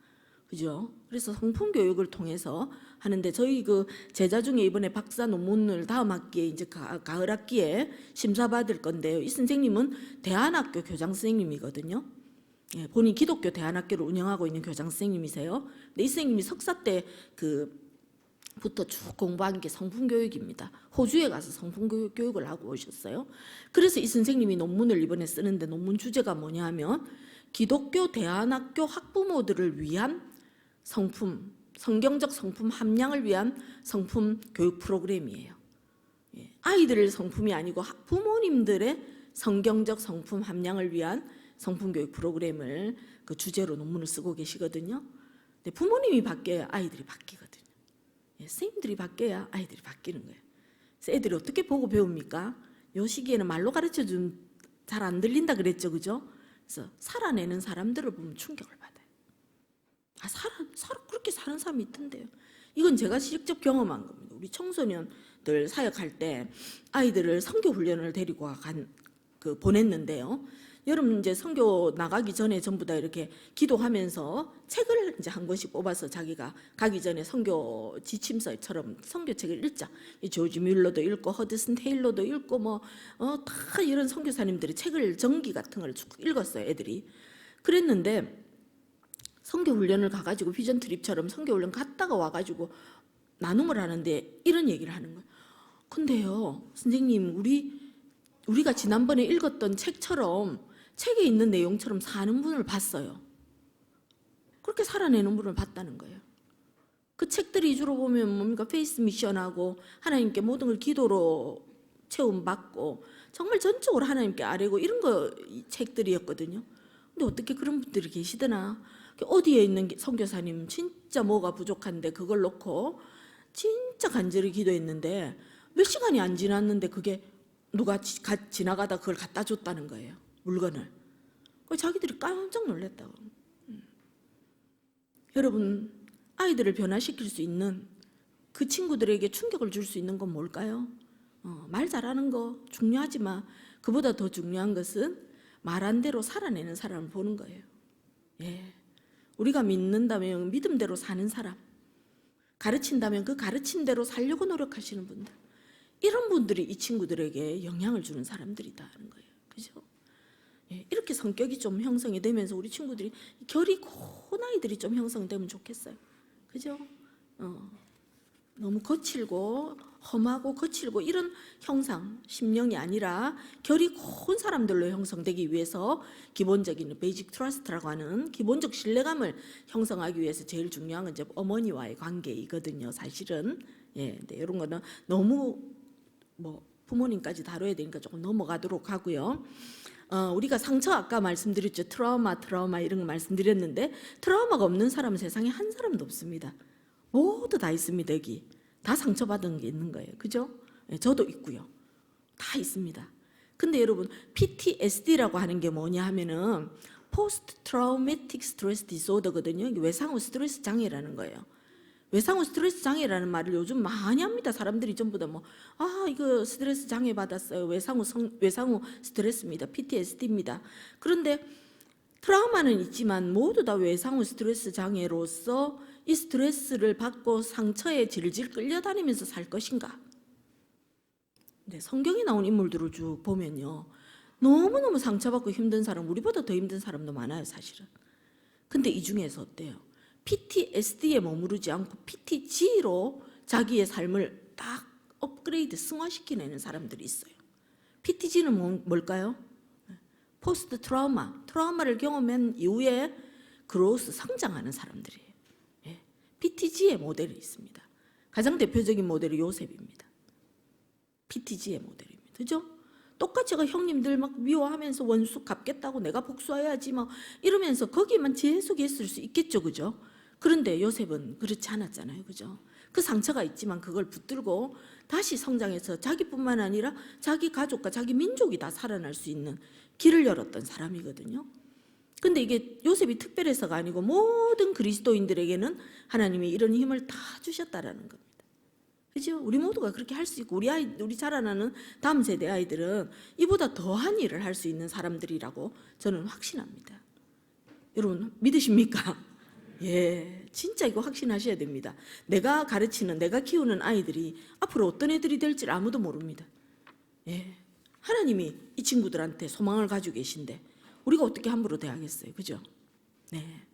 그죠? 그래서 성품 교육을 통해서 하는데, 저희 그 제자 중에 이번에 박사 논문을 다음 학기에 이제 가을 학기에 심사받을 건데요. 이 선생님은 대안학교 교장 선생님이거든요. 예, 본인 기독교 대안학교를 운영하고 있는 교장 선생님이세요. 근데 이 선생님이 석사 때 부터 쭉 공부한 게 성품 교육입니다. 호주에 가서 성품 교육을 하고 오셨어요. 그래서 이 선생님이 논문을 이번에 쓰는데 논문 주제가 뭐냐 하면 기독교 대안학교 학부모들을 위한 성품, 성경적 성품 함량을 위한 성품 교육 프로그램이에요. 예, 아이들의 성품이 아니고 부모님들의 성경적 성품 함량을 위한 성품 교육 프로그램을 그 주제로 논문을 쓰고 계시거든요. 근데 부모님이 바뀌어야 아이들이 바뀌거든요. 예, 선생님들이 바뀌어야 아이들이 바뀌는 거예요. 그래서 애들이 어떻게 보고 배웁니까? 요 시기에는 말로 가르쳐주면 잘 안 들린다 그랬죠, 그죠? 그래서 살아내는 사람들을 보면 충격을 받아요. 그렇게 사는 사람이 있던데요. 이건 제가 직접 경험한 겁니다. 우리 청소년들 사역할 때 아이들을 선교 훈련을 데리고 보냈는데요. 여러분 이제 선교 나가기 전에 전부 다 이렇게 기도하면서 책을 이제 한 권씩 뽑아서 자기가 가기 전에 선교 지침서처럼 선교책을 읽자. 이 조지 뮬러도 읽고 허드슨 테일러도 읽고 다 이런 선교사님들이 책을 정기 같은 걸 쭉 읽었어요, 애들이. 그랬는데 선교 훈련을 가가지고 비전 트립처럼 선교 훈련 갔다가 와가지고 나눔을 하는데 이런 얘기를 하는 거예요. 근데요, 선생님, 우리가 지난번에 읽었던 책처럼 책에 있는 내용처럼 사는 분을 봤어요. 그렇게 살아내는 분을 봤다는 거예요. 그 책들이 주로 보면 뭡니까? 페이스 미션하고 하나님께 모든 걸 기도로 체험받고 정말 전적으로 하나님께 아뢰고 이런 거 책들이었거든요. 근데 어떻게 그런 분들이 계시더나. 어디에 있는 선교사님 진짜 뭐가 부족한데 그걸 놓고 진짜 간절히 기도했는데 몇 시간이 안 지났는데 그게 누가 지나가다 그걸 갖다 줬다는 거예요. 물건을. 자기들이 깜짝 놀랐다고. 여러분, 아이들을 변화시킬 수 있는, 그 친구들에게 충격을 줄 수 있는 건 뭘까요? 말 잘하는 거 중요하지만 그보다 더 중요한 것은 말한 대로 살아내는 사람을 보는 거예요. 예. 우리가 믿는다면 믿음대로 사는 사람, 가르친다면 그 가르친 대로 살려고 노력하시는 분들, 이런 분들이 이 친구들에게 영향을 주는 사람들이다 하는 거예요. 그죠? 예, 이렇게 성격이 좀 형성이 되면서 우리 친구들이 결이 고운 아이들이 좀 형성되면 좋겠어요. 그죠? 너무 거칠고 험하고 거칠고 이런 형상, 심령이 아니라 결이 고운 사람들로 형성되기 위해서 기본적인 베이직 트러스트라고 하는 기본적 신뢰감을 형성하기 위해서 제일 중요한 건 이제 어머니와의 관계이거든요. 사실은. 예, 근데 이런 거는 너무 부모님까지 다뤄야 되니까 조금 넘어가도록 하고요. 우리가 상처 아까 말씀드렸죠. 트라우마 이런 거 말씀드렸는데 트라우마가 없는 사람은 세상에 한 사람도 없습니다. 모두 다 있습니다. 여기 다 상처받은 게 있는 거예요. 그죠? 네, 저도 있고요. 다 있습니다. 근데 여러분 PTSD라고 하는 게 뭐냐 하면은 포스트 트라우매틱 스트레스 디소더거든요. 외상후 스트레스 장애라는 거예요. 외상후 스트레스 장애라는 말을 요즘 많이 합니다. 사람들이 전부 다 이거 스트레스 장애 받았어요. 외상후 스트레스입니다. PTSD입니다. 그런데 트라우마는 있지만 모두 다 외상후 스트레스 장애로서 이 스트레스를 받고 상처에 질질 끌려다니면서 살 것인가? 네, 성경에 나온 인물들을 쭉 보면요. 너무너무 상처받고 힘든 사람, 우리보다 더 힘든 사람도 많아요, 사실은. 근데 이 중에서 어때요? PTSD에 머무르지 않고 PTG로 자기의 삶을 딱 업그레이드, 승화시켜내는 사람들이 있어요. PTG는 뭘까요? 포스트 트라우마를 경험한 이후에 그로스 성장하는 사람들이에요. PTG의 모델이 있습니다. 가장 대표적인 모델이 요셉입니다. PTG의 모델입니다. 그죠? 똑같이 형님들 막 미워하면서 원수 갚겠다고 내가 복수해야지 막 이러면서 거기만 계속 있을 수 있겠죠. 그죠? 그런데 요셉은 그렇지 않았잖아요. 그죠? 그 상처가 있지만 그걸 붙들고 다시 성장해서 자기뿐만 아니라 자기 가족과 자기 민족이 다 살아날 수 있는 길을 열었던 사람이거든요. 근데 이게 요셉이 특별해서가 아니고 모든 그리스도인들에게는 하나님이 이런 힘을 다 주셨다라는 겁니다. 그죠? 우리 모두가 그렇게 할 수 있고 우리 자라나는 다음 세대 아이들은 이보다 더한 일을 할 수 있는 사람들이라고 저는 확신합니다. 여러분 믿으십니까? 예, 진짜 이거 확신하셔야 됩니다. 내가 가르치는, 내가 키우는 아이들이 앞으로 어떤 애들이 될지 아무도 모릅니다. 예, 하나님이 이 친구들한테 소망을 가지고 계신데 우리가 어떻게 함부로 대하겠어요? 그죠? 네.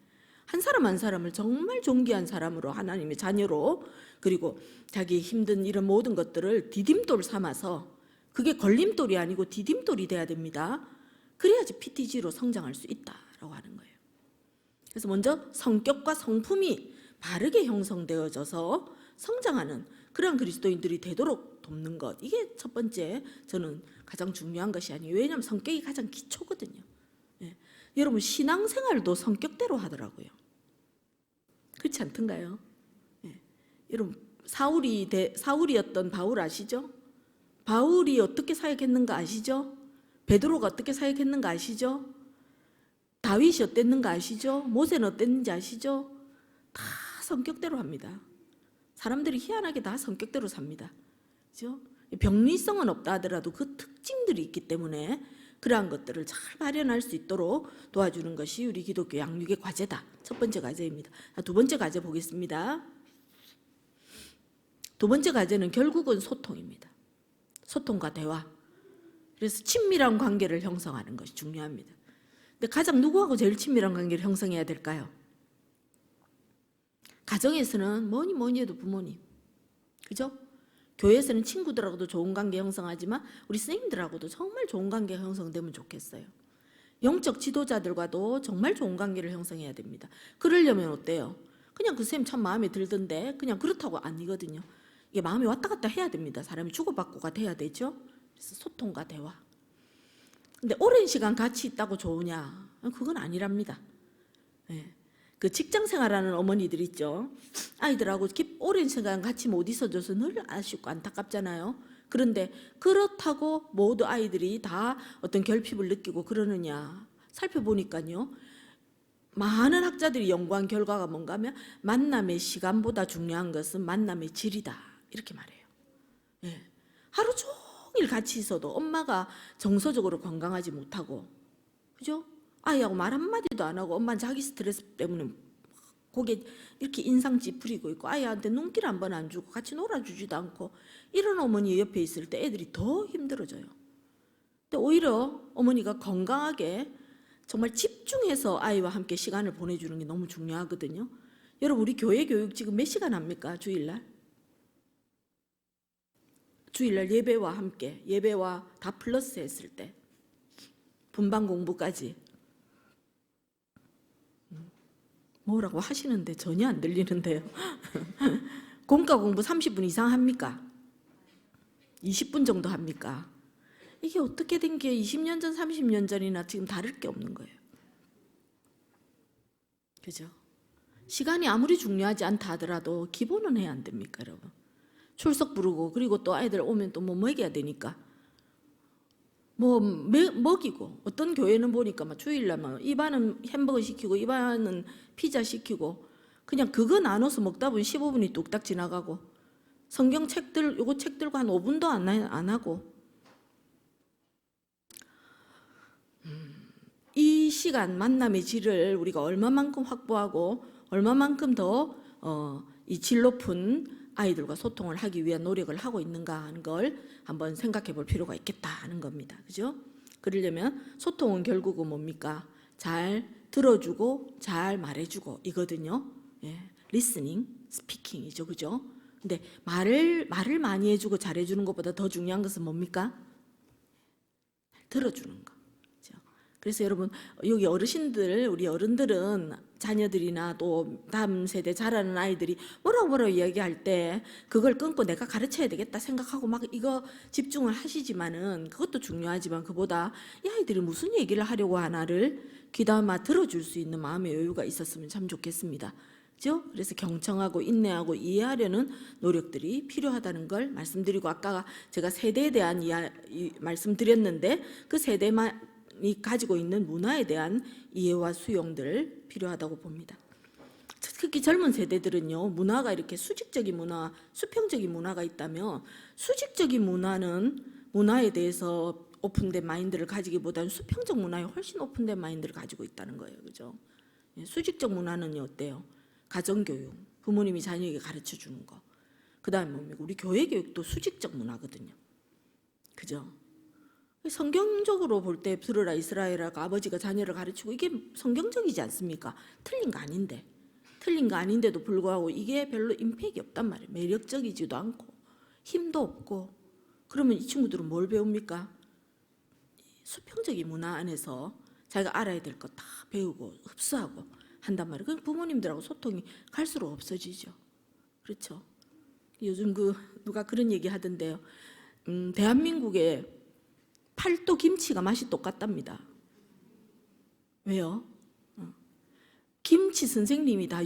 한 사람 한 사람을 정말 존귀한 사람으로 하나님의 자녀로 그리고 자기 힘든 이런 모든 것들을 디딤돌 삼아서 그게 걸림돌이 아니고 디딤돌이 돼야 됩니다. 그래야지 PTG로 성장할 수 있다라고 하는 거예요. 그래서 먼저 성격과 성품이 바르게 형성되어져서 성장하는 그런 그리스도인들이 되도록 돕는 것, 이게 첫 번째 저는 가장 중요한 것이 아니에요. 왜냐하면 성격이 가장 기초거든요. 예. 여러분 신앙생활도 성격대로 하더라고요. 그렇지 않던가요? 예. 여러분 사울이었던 바울 아시죠? 바울이 어떻게 사역했는가 아시죠? 베드로가 어떻게 사역했는가 아시죠? 다윗이 어땠는가 아시죠? 모세는 어땠는지 아시죠? 다 성격대로 합니다. 사람들이 희한하게 다 성격대로 삽니다. 그렇죠? 병리성은 없다 하더라도 그 특징들이 있기 때문에 그러한 것들을 잘 발현할 수 있도록 도와주는 것이 우리 기독교 양육의 과제다. 첫 번째 과제입니다. 두 번째 과제 보겠습니다. 두 번째 과제는 결국은 소통입니다. 소통과 대화. 그래서 친밀한 관계를 형성하는 것이 중요합니다. 근데 가장 누구하고 제일 친밀한 관계를 형성해야 될까요? 가정에서는 뭐니 해도 부모님. 그죠? 교회에서는 친구들하고도 좋은 관계 형성하지만 우리 선생님들하고도 정말 좋은 관계가 형성되면 좋겠어요. 영적 지도자들과도 정말 좋은 관계를 형성해야 됩니다. 그러려면 어때요? 그냥 그 선생님 참 마음에 들던데 그냥 그렇다고 아니거든요. 이게 마음이 왔다 갔다 해야 됩니다. 사람이 주고받고가 돼야 되죠. 그래서 소통과 대화. 근데 오랜 시간 같이 있다고 좋으냐? 그건 아니랍니다. 네. 그 직장 생활하는 어머니들 있죠. 아이들하고 오랜 시간 같이 못 있어줘서 늘 아쉽고 안타깝잖아요. 그런데 그렇다고 모두 아이들이 다 어떤 결핍을 느끼고 그러느냐? 살펴보니까요. 많은 학자들이 연구한 결과가 뭔가 하면 만남의 시간보다 중요한 것은 만남의 질이다. 이렇게 말해요. 네. 하루 종일 같이 있어도 엄마가 정서적으로 건강하지 못하고, 그죠? 아이하고 말 한마디도 안 하고 엄마는 자기 스트레스 때문에 고개 이렇게 인상 찌푸리고 있고 아이한테 눈길 한 번 안 주고 같이 놀아주지도 않고 이런 어머니 옆에 있을 때 애들이 더 힘들어져요. 근데 오히려 어머니가 건강하게 정말 집중해서 아이와 함께 시간을 보내주는 게 너무 중요하거든요. 여러분 우리 교회 교육 지금 몇 시간 합니까? 주일날? 주일날 예배와 함께 예배와 다 플러스 했을 때 분반 공부까지 뭐라고 하시는데 전혀 안 들리는데요. 공과 공부 30분 이상 합니까? 20분 정도 합니까? 이게 어떻게 된 게 20년 전, 30년 전이나 지금 다를 게 없는 거예요. 그죠? 시간이 아무리 중요하지 않다 하더라도 기본은 해야 안 됩니까, 여러분? 출석 부르고 그리고 또 아이들 오면 또 뭐 먹여야 되니까 뭐 먹이고 어떤 교회는 보니까 막 주일날 막 이 반은 햄버거 시키고 이 반은 피자 시키고 그냥 그거 나눠서 먹다 보니 15분이 뚝딱 지나가고 성경 책들 요거 책 들고 한 5분도 안 하고 이 시간 만남의 질을 우리가 얼마만큼 확보하고 얼마만큼 더 이 질 높은 아이들과 소통을 하기 위한 노력을 하고 있는가 하는 걸 한번 생각해 볼 필요가 있겠다 하는 겁니다. 그죠? 그러려면 소통은 결국은 뭡니까? 잘 들어주고 잘 말해주고 이거든요. 예, listening, speaking이죠. 그죠? 근데 말을 많이 해주고 잘해주는 것보다 더 중요한 것은 뭡니까? 들어주는 거. 그죠? 그래서 여러분 여기 어르신들, 우리 어른들은 자녀들이나 또 다음 세대 자라는 아이들이 뭐라고 이야기할 때 그걸 끊고 내가 가르쳐야 되겠다 생각하고 막 이거 집중을 하시지만은 그것도 중요하지만 그보다 이 아이들이 무슨 얘기를 하려고 하나를 귀담아 들어줄 수 있는 마음의 여유가 있었으면 참 좋겠습니다. 그죠? 그래서 경청하고 인내하고 이해하려는 노력들이 필요하다는 걸 말씀드리고, 아까 제가 세대에 대한 말씀드렸는데 그 세대만이 가지고 있는 문화에 대한 이해와 수용들 필요하다고 봅니다. 특히 젊은 세대들은요, 문화가 이렇게 수직적인 문화, 수평적인 문화가 있다면 수직적인 문화에 대해서 오픈된 마인드를 가지기보다는 수평적 문화에 훨씬 오픈된 마인드를 가지고 있다는 거예요. 그죠? 수직적 문화는 어때요? 가정교육, 부모님이 자녀에게 가르쳐 주는 거. 그 다음에 뭡니까? 우리 교회 교육도 수직적 문화거든요. 그죠? 성경적으로 볼 때 들으라 이스라엘아가 아버지가 자녀를 가르치고 이게 성경적이지 않습니까? 틀린 거 아닌데. 틀린 거 아닌데도 불구하고 이게 별로 임팩이 없단 말이에요. 매력적이지도 않고 힘도 없고. 그러면 이 친구들은 뭘 배웁니까? 수평적인 문화 안에서 자기가 알아야 될 거 다 배우고 흡수하고 한단 말이에요. 그 부모님들하고 소통이 갈수록 없어지죠. 그렇죠? 요즘 누가 그런 얘기 하던데요. 대한민국의 팔도 김치가 맛이 똑같답니다. 왜요? 김치 선생님이 다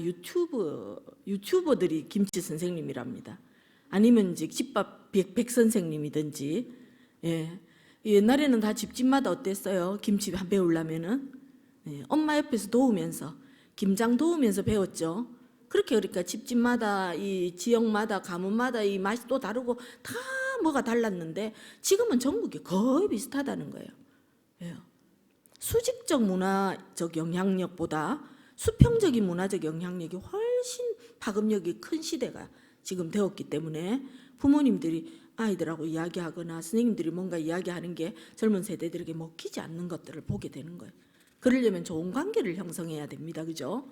유튜버들이 김치 선생님이랍니다. 아니면 이제 집밥 백 선생님이든지. 예. 옛날에는 다 집집마다 어땠어요? 김치 배우려면은 엄마 옆에서 도우면서 김장 도우면서 배웠죠. 그러니까 집집마다 이 지역마다 가문마다 이 맛이 또 다르고 다 뭐가 달랐는데 지금은 전국이 거의 비슷하다는 거예요. 왜요? 수직적 문화적 영향력보다 수평적인 문화적 영향력이 훨씬 파급력이 큰 시대가 지금 되었기 때문에 부모님들이 아이들하고 이야기하거나 선생님들이 뭔가 이야기하는 게 젊은 세대들에게 먹히지 않는 것들을 보게 되는 거예요. 그러려면 좋은 관계를 형성해야 됩니다. 그죠?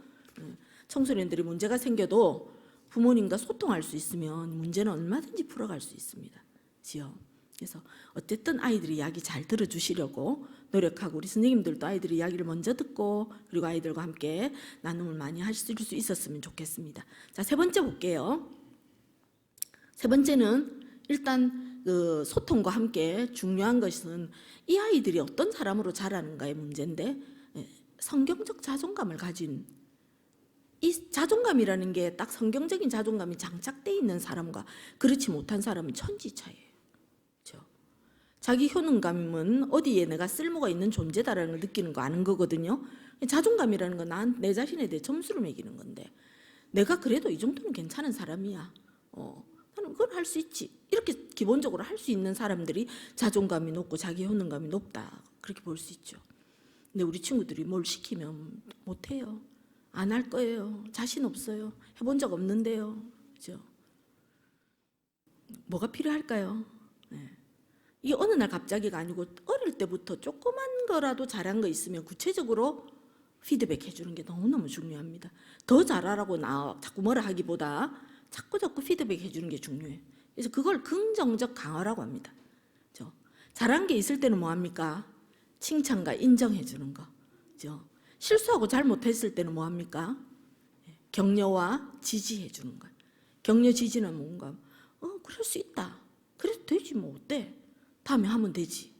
청소년들이 문제가 생겨도 부모님과 소통할 수 있으면 문제는 얼마든지 풀어갈 수 있습니다. 지요. 그래서 어쨌든 아이들이 이야기 잘 들어주시려고 노력하고, 우리 선생님들도 아이들이 이야기를 먼저 듣고 그리고 아이들과 함께 나눔을 많이 하실 수 있었으면 좋겠습니다. 자, 세 번째 볼게요. 세 번째는 일단 그 소통과 함께 중요한 것은 이 아이들이 어떤 사람으로 자라는가의 문제인데, 성경적 자존감을 가진, 이 자존감이라는 게 딱 성경적인 자존감이 장착되어 있는 사람과 그렇지 못한 사람은 천지차이예요. 그렇죠? 자기 효능감은 어디에 내가 쓸모가 있는 존재다라는 걸 느끼는 거 아는 거거든요. 자존감이라는 건 내 자신에 대해 점수를 매기는 건데, 내가 그래도 이 정도는 괜찮은 사람이야. 나는 그걸 할 수 있지. 이렇게 기본적으로 할 수 있는 사람들이 자존감이 높고 자기 효능감이 높다. 그렇게 볼 수 있죠. 근데 우리 친구들이 뭘 시키면 못해요. 안 할 거예요. 자신 없어요. 해본 적 없는데요. 그죠? 뭐가 필요할까요? 네. 이게 어느 날 갑자기가 아니고 어릴 때부터 조그만 거라도 잘한 거 있으면 구체적으로 피드백 해주는 게 너무너무 중요합니다. 더 잘하라고 자꾸 뭐라 하기보다 자꾸 피드백 해주는 게 중요해요. 그래서 그걸 긍정적 강화라고 합니다. 그죠? 잘한 게 있을 때는 뭐합니까? 칭찬과 인정해 주는 거. 그죠? 실수하고 잘못했을 때는 뭐합니까? 격려와 지지해 주는 거예요. 격려 지지는 뭔가 그럴 수 있다. 그래도 되지 뭐 어때? 다음에 하면 되지.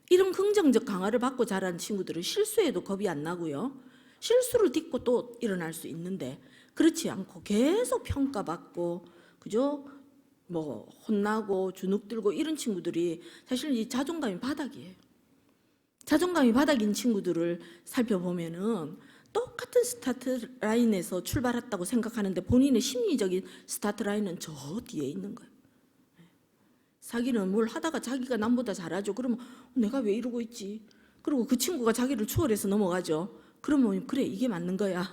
이런 긍정적 강화를 받고 자란 친구들은 실수에도 겁이 안 나고요. 실수를 딛고 또 일어날 수 있는데, 그렇지 않고 계속 평가받고, 그죠? 뭐 혼나고 주눅들고 이런 친구들이 사실 이 자존감이 바닥이에요. 자존감이 바닥인 친구들을 살펴보면은 똑같은 스타트 라인에서 출발했다고 생각하는데 본인의 심리적인 스타트 라인은 저 뒤에 있는 거예요. 자기는 뭘 하다가 자기가 남보다 잘하죠. 그러면 내가 왜 이러고 있지? 그리고 그 친구가 자기를 추월해서 넘어가죠. 그러면 그래, 이게 맞는 거야.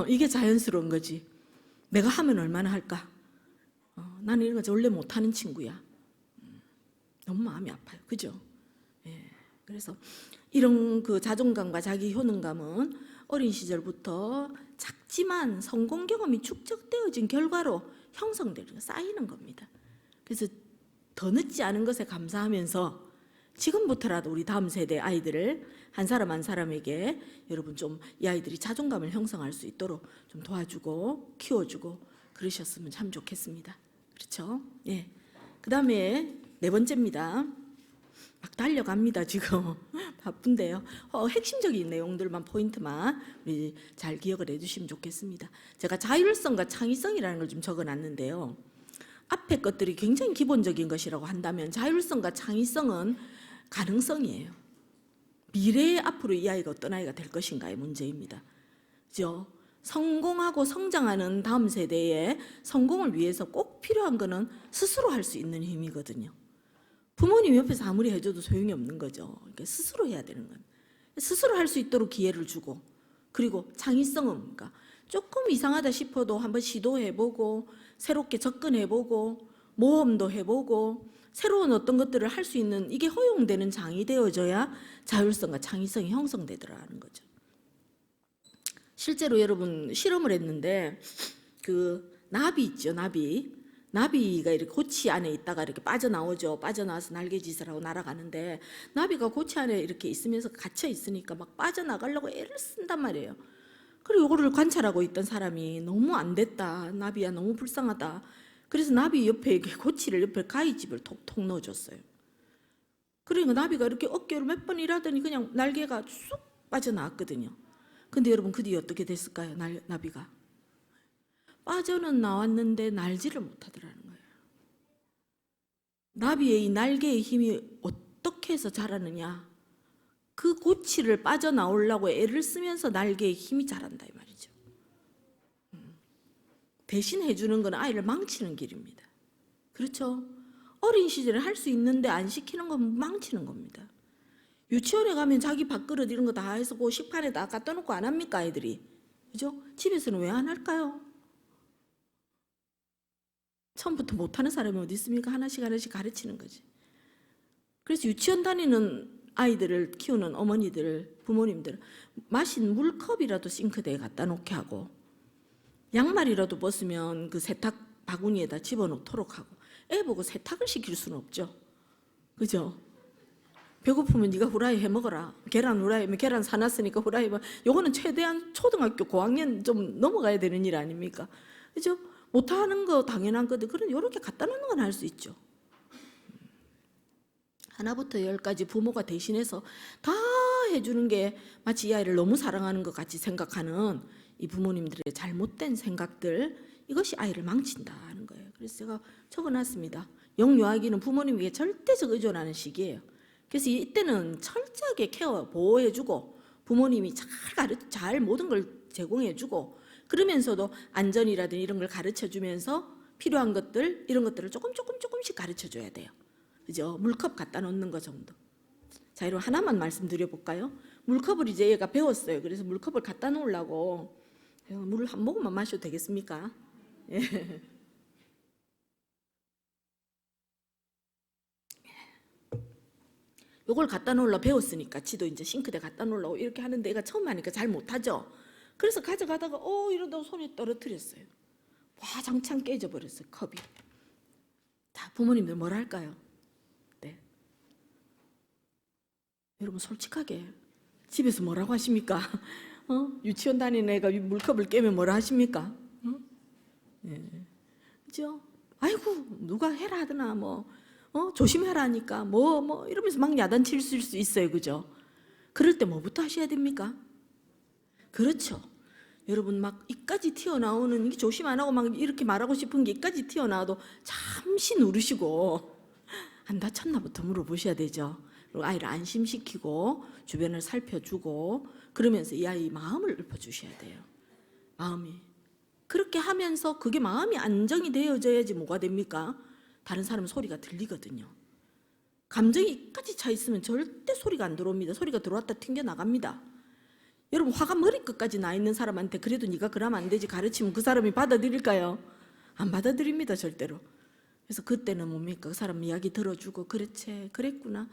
이게 자연스러운 거지. 내가 하면 얼마나 할까? 나는 이런 거 원래 못하는 친구야. 너무 마음이 아파요. 그죠? 예. 그래서 이런 그 자존감과 자기 효능감은 어린 시절부터 작지만 성공 경험이 축적되어진 결과로 형성되는, 쌓이는 겁니다. 그래서 더 늦지 않은 것에 감사하면서 지금부터라도 우리 다음 세대 아이들을 한 사람 한 사람에게 여러분 좀 이 아이들이 자존감을 형성할 수 있도록 좀 도와주고 키워주고 그러셨으면 참 좋겠습니다. 그렇죠? 예. 그 다음에 네 번째입니다. 막 달려갑니다 지금. 바쁜데요. 핵심적인 내용들만 포인트만 우리 잘 기억을 해주시면 좋겠습니다. 제가 자율성과 창의성이라는 걸 좀 적어놨는데요. 앞에 것들이 굉장히 기본적인 것이라고 한다면 자율성과 창의성은 가능성이에요. 미래에 앞으로 이 아이가 어떤 아이가 될 것인가의 문제입니다. 그죠? 성공하고 성장하는 다음 세대의 성공을 위해서 꼭 필요한 것은 스스로 할 수 있는 힘이거든요. 부모님 옆에서 아무리 해줘도 소용이 없는 거죠. 그러니까 스스로 해야 되는 건. 스스로 할 수 있도록 기회를 주고, 그리고 창의성은 그러니까 조금 이상하다 싶어도 한번 시도해보고 새롭게 접근해보고 모험도 해보고 새로운 어떤 것들을 할 수 있는 이게 허용되는 장이 되어져야 자율성과 창의성이 형성되더라는 거죠. 실제로 여러분 실험을 했는데 그 나비 있죠, 나비가 이렇게 고치 안에 있다가 이렇게 빠져나오죠. 빠져나와서 날개짓을 하고 날아가는데 나비가 고치 안에 이렇게 있으면서 갇혀 있으니까 막 빠져나가려고 애를 쓴단 말이에요. 그리고 이거를 관찰하고 있던 사람이 너무 안 됐다, 나비야 너무 불쌍하다. 그래서 나비 옆에 고치를 옆에 가위집을 톡톡 넣어줬어요. 그러니까 나비가 이렇게 어깨를 몇 번 일하더니 그냥 날개가 쑥 빠져나왔거든요. 근데 여러분 그 뒤에 어떻게 됐을까요? 나비가 빠져는 나왔는데 날지를 못하더라는 거예요. 나비의 이 날개의 힘이 어떻게 해서 자라느냐, 그 고치를 빠져나오려고 애를 쓰면서 날개의 힘이 자란다 이 말이죠. 대신 해주는 건 아이를 망치는 길입니다. 그렇죠? 어린 시절에 할 수 있는데 안 시키는 건 망치는 겁니다. 유치원에 가면 자기 밥그릇 이런 거 다 해서 그 식판에 다 갖다 놓고 안 합니까 아이들이? 그죠? 집에서는 왜 안 할까요? 처음부터 못하는 사람이 어디 있습니까? 하나씩 가르치는 거지. 그래서 유치원 다니는 아이들을 키우는 어머니들, 부모님들 마신 물컵이라도 싱크대에 갖다 놓게 하고 양말이라도 벗으면 그 세탁 바구니에다 집어넣도록 하고. 애 보고 세탁을 시킬 수는 없죠. 그죠? 배고프면 네가 후라이 해 먹어라. 계란 후라이, 계란 사놨으니까 후라이 해. 요거는 최대한 초등학교 고학년 좀 넘어가야 되는 일 아닙니까? 그죠? 못하는 거 당연한 건데 그런 요렇게 갖다 놓는 건 할 수 있죠. 하나부터 열까지 부모가 대신해서 다 해주는 게 마치 이 아이를 너무 사랑하는 것 같이 생각하는 이 부모님들의 잘못된 생각들, 이것이 아이를 망친다 하는 거예요. 그래서 제가 적어놨습니다. 영유아기는 부모님에게 절대적 의존하는 시기예요. 그래서 이때는 철저하게 케어, 보호해주고 부모님이 잘 모든 걸 제공해주고 그러면서도 안전이라든지 이런 걸 가르쳐주면서 필요한 것들, 이런 것들을 조금씩 가르쳐줘야 돼요. 그죠? 물컵 갖다 놓는 거 정도. 자, 여러분 하나만 말씀드려 볼까요? 물컵을 이제 얘가 배웠어요. 그래서 물컵을 갖다 놓으려고 물을 한 모금만 마셔도 되겠습니까? 예. 요걸 갖다 놓으려고 배웠으니까 지도 이제 싱크대 갖다 놓으려고 이렇게 하는데 얘가 처음 하니까 잘 못하죠. 그래서 가져가다가 이러다가 손에 떨어뜨렸어요. 와장창 깨져버렸어요, 컵이. 자, 부모님들 뭐라 할까요? 네. 여러분 솔직하게 집에서 뭐라고 하십니까? 유치원 다니는 애가 물컵을 깨면 뭐라 하십니까? 네. 그죠? 아이고 누가 해라 하더나 조심해라 하니까 이러면서 막 야단칠 수 있어요. 그죠? 그럴 때 뭐부터 하셔야 됩니까? 그렇죠. 여러분 막 이까지 튀어나오는 게 조심 안 하고 막 이렇게 말하고 싶은 게 이까지 튀어나와도 잠시 누르시고 안 다쳤나부터 물어보셔야 되죠. 그리고 아이를 안심시키고 주변을 살펴주고 그러면서 이 아이 마음을 읊어주셔야 돼요. 마음이. 그렇게 하면서 그게 마음이 안정이 되어져야지 뭐가 됩니까? 다른 사람 소리가 들리거든요. 감정이 이까지 차 있으면 절대 소리가 안 들어옵니다. 소리가 들어왔다 튕겨 나갑니다. 여러분 화가 머리끝까지 나 있는 사람한테 그래도 네가 그러면 안 되지 가르치면 그 사람이 받아들일까요? 안 받아들입니다 절대로. 그래서 그때는 뭡니까? 그 사람 이야기 들어주고 그렇지 그랬구나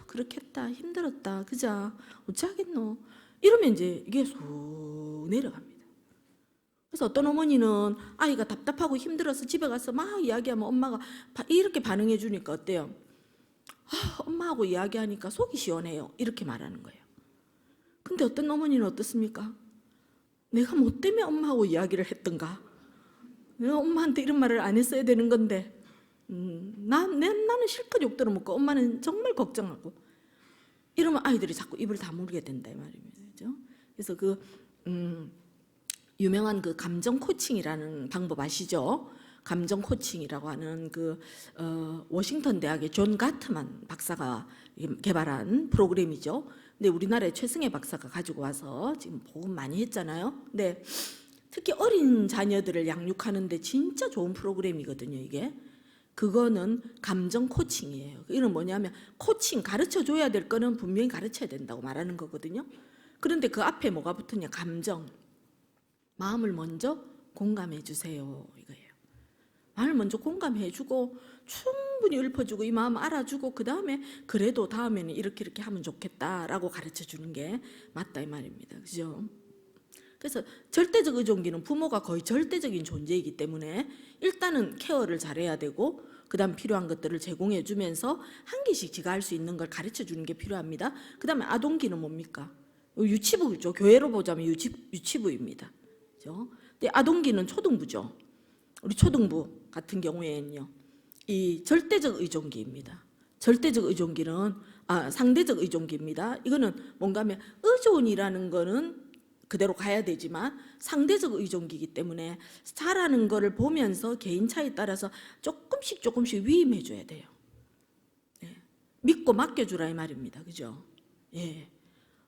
그렇겠다 힘들었다 그자 어찌하겠노 이러면 이제 이게 쑥 내려갑니다. 그래서 어떤 어머니는 아이가 답답하고 힘들어서 집에 가서 막 이야기하면 엄마가 이렇게 반응해 주니까 어때요? 엄마하고 이야기하니까 속이 시원해요. 이렇게 말하는 거예요. 근데 어떤 어머니는 어떻습니까? 내가 뭐 때문에 엄마하고 이야기를 했던가? 내가 엄마한테 이런 말을 안 했어야 되는 건데 나는 실컷 욕 들어먹고 엄마는 정말 걱정하고 이러면 아이들이 자꾸 입을 다물게 된다 이 말입니다. 그죠? 그래서 유명한 그 감정 코칭이라는 방법 아시죠? 감정 코칭이라고 하는 워싱턴 대학의 존 가트만 박사가 개발한 프로그램이죠. 근데 우리나라의 최승혜 박사가 가지고 와서 지금 보급 많이 했잖아요. 근데 특히 어린 자녀들을 양육하는데 진짜 좋은 프로그램이거든요. 이게 그거는 감정 코칭이에요. 이는 뭐냐면 코칭 가르쳐 줘야 될 거는 분명히 가르쳐야 된다고 말하는 거거든요. 그런데 그 앞에 뭐가 붙었냐? 감정. 마음을 먼저 공감해 주세요 이거예요. 마음을 먼저 공감해 주고 충분히 읊어주고 이 마음 알아주고 그 다음에 그래도 다음에는 이렇게 하면 좋겠다라고 가르쳐 주는 게 맞다 이 말입니다. 그죠? 그래서 절대적 의존기는 부모가 거의 절대적인 존재이기 때문에 일단은 케어를 잘해야 되고 그 다음 필요한 것들을 제공해 주면서 한 개씩 지가 할 수 있는 걸 가르쳐 주는 게 필요합니다. 그 다음에 아동기는 뭡니까? 유치부죠. 교회로 보자면 유치부입니다. 그죠? 근데 아동기는 초등부죠. 우리 초등부 같은 경우에는요, 이 절대적 의존기입니다. 절대적 의존기는 상대적 의존기입니다. 이거는 뭔가 하면 의존이라는 거는 그대로 가야 되지만 상대적 의존기이기 때문에 잘하는 거를 보면서 개인 차에 따라서 조금씩 위임해 줘야 돼요. 예. 믿고 맡겨주라 이 말입니다. 그죠? 예.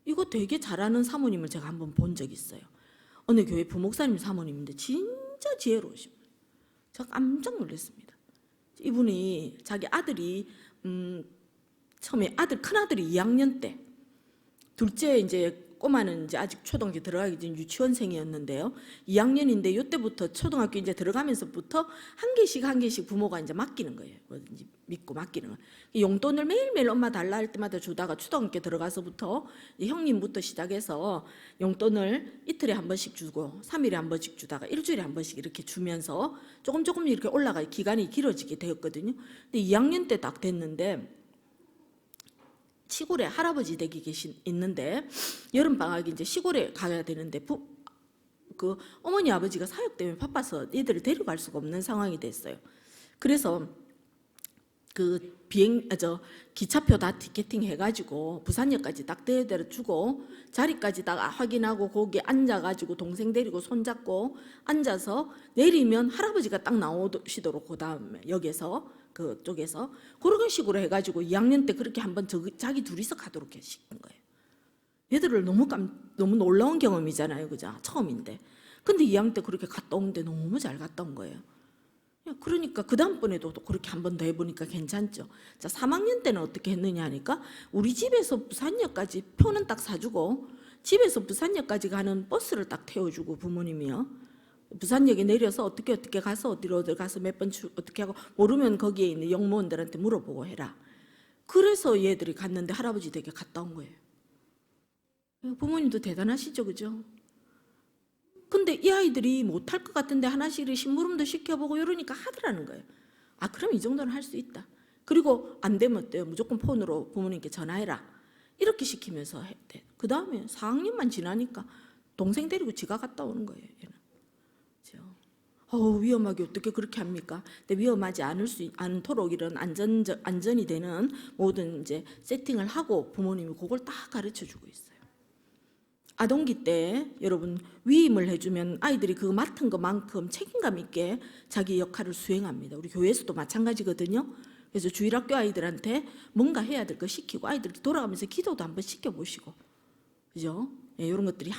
이거 되게 잘하는 사모님을 제가 한번 본 적이 있어요. 어느 교회 부목사님 사모님인데 진짜 지혜로우십니다. 제가 깜짝 놀랐습니다. 이분이 자기 아들이 처음에 큰아들이 2학년 때, 둘째 이제 꼬마는 이제 아직 초등학교 들어가기 전 유치원생이었는데요. 2학년인데 이때부터 초등학교 이제 들어가면서부터 한 개씩 부모가 이제 맡기는 거예요. 뭐든지 믿고 맡기는 거예요. 용돈을 매일매일 엄마 달라 할 때마다 주다가 초등학교 들어가서부터 형님부터 시작해서 용돈을 이틀에 한 번씩 주고 3일에 한 번씩 주다가 일주일에 한 번씩 이렇게 주면서 조금 이렇게 올라가 기간이 길어지게 되었거든요. 근데 2학년 때 딱 됐는데 시골에 할아버지 댁이 있는데 여름방학에 이제 시골에 가야 되는데 그 어머니 아버지가 사역 때문에 바빠서 얘들을 데려갈 수가 없는 상황이 됐어요. 그래서 그 기차표 다 티켓팅 해가지고 부산역까지 딱 데려주고 자리까지 딱 확인하고 거기 앉아가지고 동생 데리고 손잡고 앉아서 내리면 할아버지가 딱 나오시도록 그 다음에 역에서 그쪽에서 그런 식으로 해가지고 2학년 때 그렇게 한번 자기 둘이서 가도록 시킨 거예요. 얘들을 너무 놀라운 경험이잖아요, 그죠? 처음인데. 근데 2학년 때 그렇게 갔다 오는데 너무 잘 갔다 온 거예요. 그러니까 그 다음번에도 또 그렇게 한 번 더 해보니까 괜찮죠. 자, 3학년 때는 어떻게 했느냐 하니까 우리 집에서 부산역까지 표는 딱 사주고 집에서 부산역까지 가는 버스를 딱 태워주고 부모님이요. 부산역에 내려서 어떻게 가서 어디로 가서 몇 번 어떻게 하고 모르면 거기에 있는 영무원들한테 물어보고 해라. 그래서 얘들이 갔는데 할아버지 댁에 갔다 온 거예요. 부모님도 대단하시죠, 그죠? 근데 이 아이들이 못할 것 같은데 하나씩 심부름도 시켜보고 이러니까 하더라는 거예요. 그럼 이 정도는 할 수 있다. 그리고 안 되면 어때요? 무조건 폰으로 부모님께 전화해라. 이렇게 시키면서 돼. 그 다음에 4학년만 지나니까 동생 데리고 지가 갔다 오는 거예요. 얘는. 위험하게 어떻게 그렇게 합니까? 근데 위험하지 않도록 이런 안전이 되는 모든 이제 세팅을 하고 부모님이 그걸 다 가르쳐 주고 있어요. 아동기 때 여러분 위임을 해주면 아이들이 그 맡은 것만큼 책임감 있게 자기 역할을 수행합니다. 우리 교회에서도 마찬가지거든요. 그래서 주일학교 아이들한테 뭔가 해야 될 거 시키고 아이들 돌아가면서 기도도 한번 시켜보시고, 그죠? 이런 것들이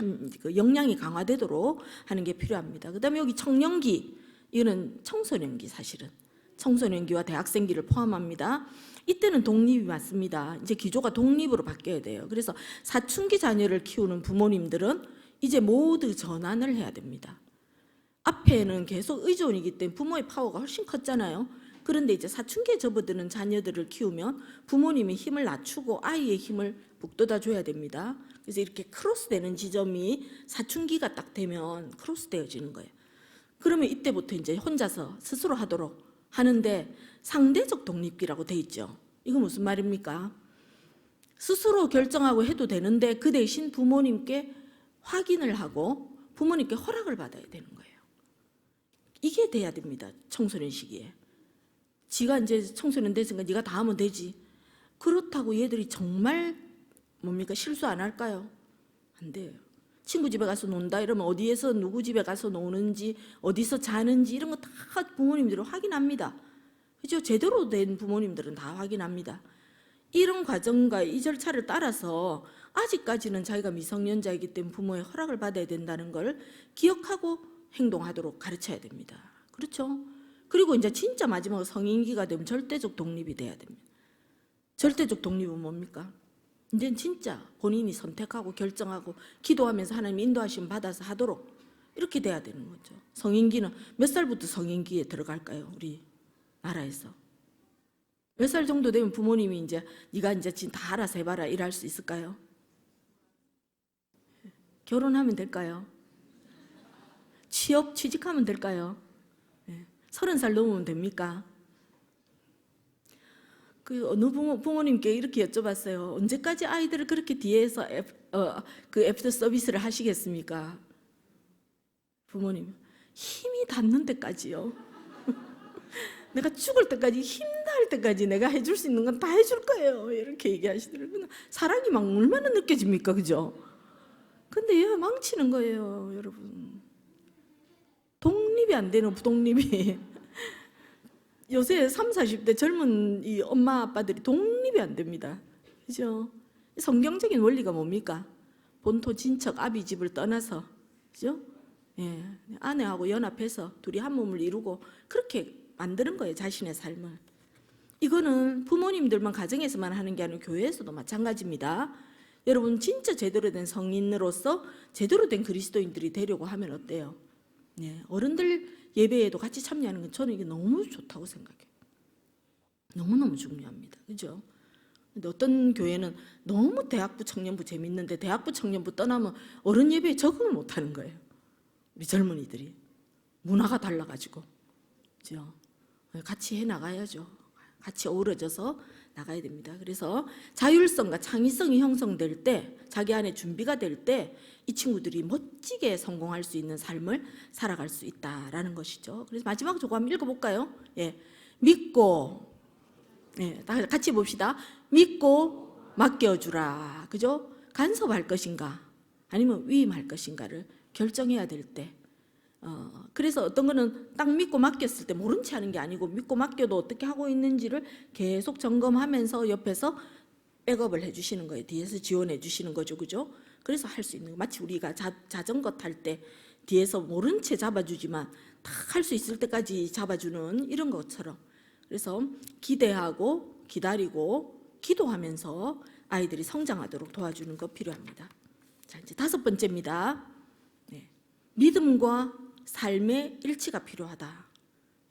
역량이 강화되도록 하는 게 필요합니다. 그다음에 여기 청년기, 이거는 청소년기 사실은 청소년기와 대학생기를 포함합니다. 이때는 독립이 맞습니다. 이제 기조가 독립으로 바뀌어야 돼요. 그래서 사춘기 자녀를 키우는 부모님들은 이제 모두 전환을 해야 됩니다. 앞에는 계속 의존이기 때문에 부모의 파워가 훨씬 컸잖아요. 그런데 이제 사춘기에 접어드는 자녀들을 키우면 부모님의 힘을 낮추고 아이의 힘을 북돋아 줘야 됩니다. 그래서 이렇게 크로스되는 지점이 사춘기가 딱 되면 크로스되어지는 거예요. 그러면 이때부터 이제 혼자서 스스로 하도록 하는데 상대적 독립기라고 돼 있죠. 이거 무슨 말입니까? 스스로 결정하고 해도 되는데 그 대신 부모님께 확인을 하고 부모님께 허락을 받아야 되는 거예요. 이게 돼야 됩니다. 청소년 시기에. 지가 이제 청소년 됐으니까 네가 다 하면 되지. 그렇다고 얘들이 정말 뭡니까? 실수 안 할까요? 안 돼요. 친구 집에 가서 논다 이러면 어디에서 누구 집에 가서 노는지 어디서 자는지 이런 거 다 부모님들은 확인합니다. 그죠? 제대로 된 부모님들은 다 확인합니다. 이런 과정과 이 절차를 따라서 아직까지는 자기가 미성년자이기 때문에 부모의 허락을 받아야 된다는 걸 기억하고 행동하도록 가르쳐야 됩니다. 그렇죠? 그리고 이제 진짜 마지막으로 성인기가 되면 절대적 독립이 돼야 됩니다. 절대적 독립은 뭡니까? 이제 진짜 본인이 선택하고 결정하고 기도하면서 하나님 인도하심 받아서 하도록 이렇게 돼야 되는 거죠. 성인기는 몇 살부터 성인기에 들어갈까요? 우리 나라에서. 몇 살 정도 되면 부모님이 이제 네가 이제 지금 다 알아서 해봐라 일할 수 있을까요? 결혼하면 될까요? 취직하면 될까요? 30살 넘으면 됩니까? 그 어느 부모님께 이렇게 여쭤봤어요. 언제까지 아이들을 그렇게 뒤에서 그 애프터 서비스를 하시겠습니까? 부모님, 힘이 닿는 데까지요. 내가 죽을 때까지 힘닿을 때까지 내가 해줄 수 있는 건 다 해줄 거예요. 이렇게 얘기하시더라고요. 사랑이 막 얼마나 느껴집니까, 그죠? 근데 얘 망치는 거예요, 여러분. 독립이 안 되는 부독립이. 요새 30, 40대 젊은 이 엄마 아빠들이 독립이 안 됩니다. 그죠? 성경적인 원리가 뭡니까? 본토 친척 아비 집을 떠나서, 그죠? 예, 아내하고 연합해서 둘이 한 몸을 이루고 그렇게 만드는 거예요, 자신의 삶을. 이거는 부모님들만 가정에서만 하는 게 아니고 교회에서도 마찬가지입니다. 여러분 진짜 제대로 된 성인으로서 제대로 된 그리스도인들이 되려고 하면 어때요? 네, 어른들 예배에도 같이 참여하는 건 저는 이게 너무 좋다고 생각해요. 너무너무 중요합니다. 그죠? 근데 어떤 교회는 너무 대학부 청년부 재밌는데 대학부 청년부 떠나면 어른 예배에 적응을 못하는 거예요. 우리 젊은이들이. 문화가 달라가지고. 그죠? 같이 해나가야죠. 같이 어우러져서 나가야 됩니다. 그래서 자율성과 창의성이 형성될 때, 자기 안에 준비가 될 때 이 친구들이 멋지게 성공할 수 있는 삶을 살아갈 수 있다라는 것이죠. 그래서 마지막 저거 한번 읽어볼까요? 예, 믿고, 예, 같이 봅시다. 믿고 맡겨주라. 그죠? 간섭할 것인가 아니면 위임할 것인가를 결정해야 될 때, 그래서 어떤 거는 딱 믿고 맡겼을 때 모른 체 하는 게 아니고 믿고 맡겨도 어떻게 하고 있는지를 계속 점검하면서 옆에서 백업을 해주시는 거예요. 뒤에서 지원해 주시는 거죠, 그죠? 그래서 할 수 있는 거. 마치 우리가 자전거 탈 때 뒤에서 모른 채 잡아주지만 다 할 수 있을 때까지 잡아주는 이런 것처럼. 그래서 기대하고 기다리고 기도하면서 아이들이 성장하도록 도와주는 거 필요합니다. 자, 이제 5번째입니다. 네. 믿음과 삶의 일치가 필요하다.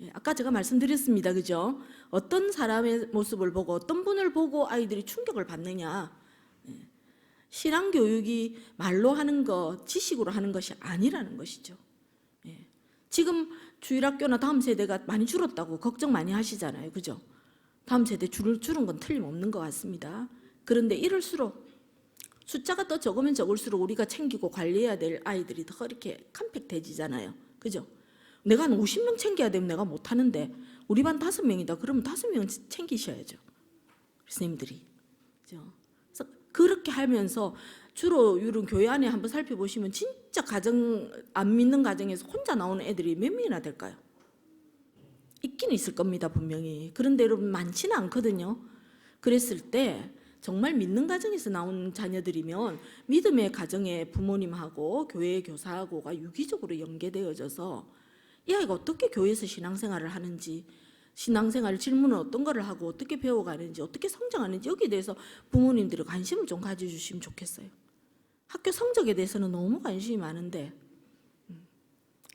예, 아까 제가 말씀드렸습니다. 그죠? 어떤 사람의 모습을 보고 어떤 분을 보고 아이들이 충격을 받느냐. 예, 신앙교육이 말로 하는 것, 지식으로 하는 것이 아니라는 것이죠. 예, 지금 주일학교나 다음 세대가 많이 줄었다고 걱정 많이 하시잖아요. 그죠? 다음 세대 줄은 건 틀림없는 것 같습니다. 그런데 이럴수록 숫자가 더 적으면 적을수록 우리가 챙기고 관리해야 될 아이들이 더 이렇게 컴팩트해지잖아요. 그죠? 내가 한 50명 챙겨야 되면 내가 못하는데 우리 반 5명이다. 그러면 5명은 챙기셔야죠. 선생님들이. 그죠? 그래서 그렇게 하면서 주로 이런 교회 안에 한번 살펴보시면 진짜 가정 안 믿는 가정에서 혼자 나오는 애들이 몇 명이나 될까요? 있긴 있을 겁니다, 분명히. 그런데 여러분 많지는 않거든요. 그랬을 때 정말 믿는 가정에서 나온 자녀들이면 믿음의 가정에 부모님하고 교회 교사하고가 유기적으로 연계되어져서 이 아이가 어떻게 교회에서 신앙생활을 하는지, 신앙생활 질문은 어떤 거를 하고 어떻게 배워가는지, 어떻게 성장하는지 여기에 대해서 부모님들이 관심을 좀 가져주시면 좋겠어요. 학교 성적에 대해서는 너무 관심이 많은데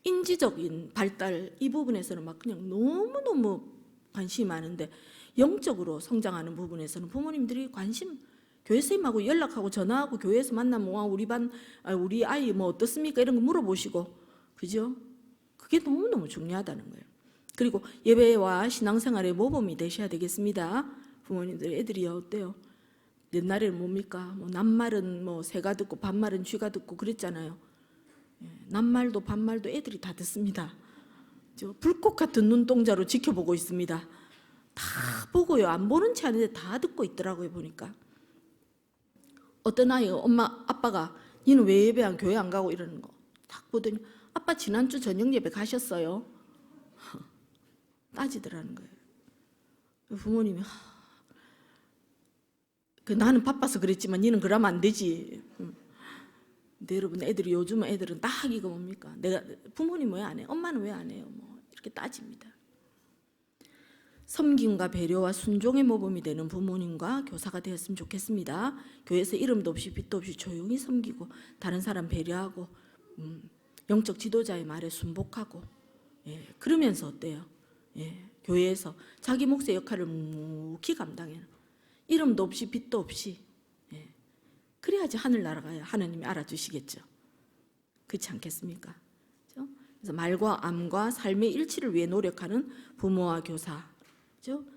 인지적인 발달 이 부분에서는 막 그냥 너무너무 관심이 많은데 영적으로 성장하는 부분에서는 부모님들이 관심, 교회 선생님하고 연락하고 전화하고 교회에서 만나면 우리 반, 우리 아이 뭐 어떻습니까? 이런 거 물어보시고, 그죠? 그게 너무너무 중요하다는 거예요. 그리고 예배와 신앙생활의 모범이 되셔야 되겠습니다. 부모님들 애들이 어때요? 옛날에는 뭡니까? 뭐 낱말은 뭐 새가 듣고 반말은 쥐가 듣고 그랬잖아요. 낱말도 반말도 애들이 다 듣습니다. 저 불꽃 같은 눈동자로 지켜보고 있습니다. 다 보고요. 안 보는 채 하는데 다 듣고 있더라고요. 보니까 어떤 아이가 엄마 아빠가 니는 왜 예배 안 교회 안 가고 이러는 거 딱 보더니 아빠 지난주 저녁 예배 가셨어요? 따지더라는 거예요. 부모님이 나는 바빠서 그랬지만 니는 그러면 안 되지. 근데 여러분 애들이 요즘 애들은 딱 이거 뭡니까? 내가 부모님 왜 안 해? 엄마는 왜 안 해요? 뭐 이렇게 따집니다. 섬김과 배려와 순종의 모범이 되는 부모님과 교사가 되었으면 좋겠습니다. 교회에서 이름도 없이 빛도 없이 조용히 섬기고 다른 사람 배려하고 영적 지도자의 말에 순복하고 그러면서 어때요? 교회에서 자기 몫의 역할을 묵묵히 감당해요. 이름도 없이 빛도 없이 그래야지 하늘나라가 하나님이 알아주시겠죠. 그렇지 않겠습니까? 그래서 말과 암과 삶의 일치를 위해 노력하는 부모와 교사.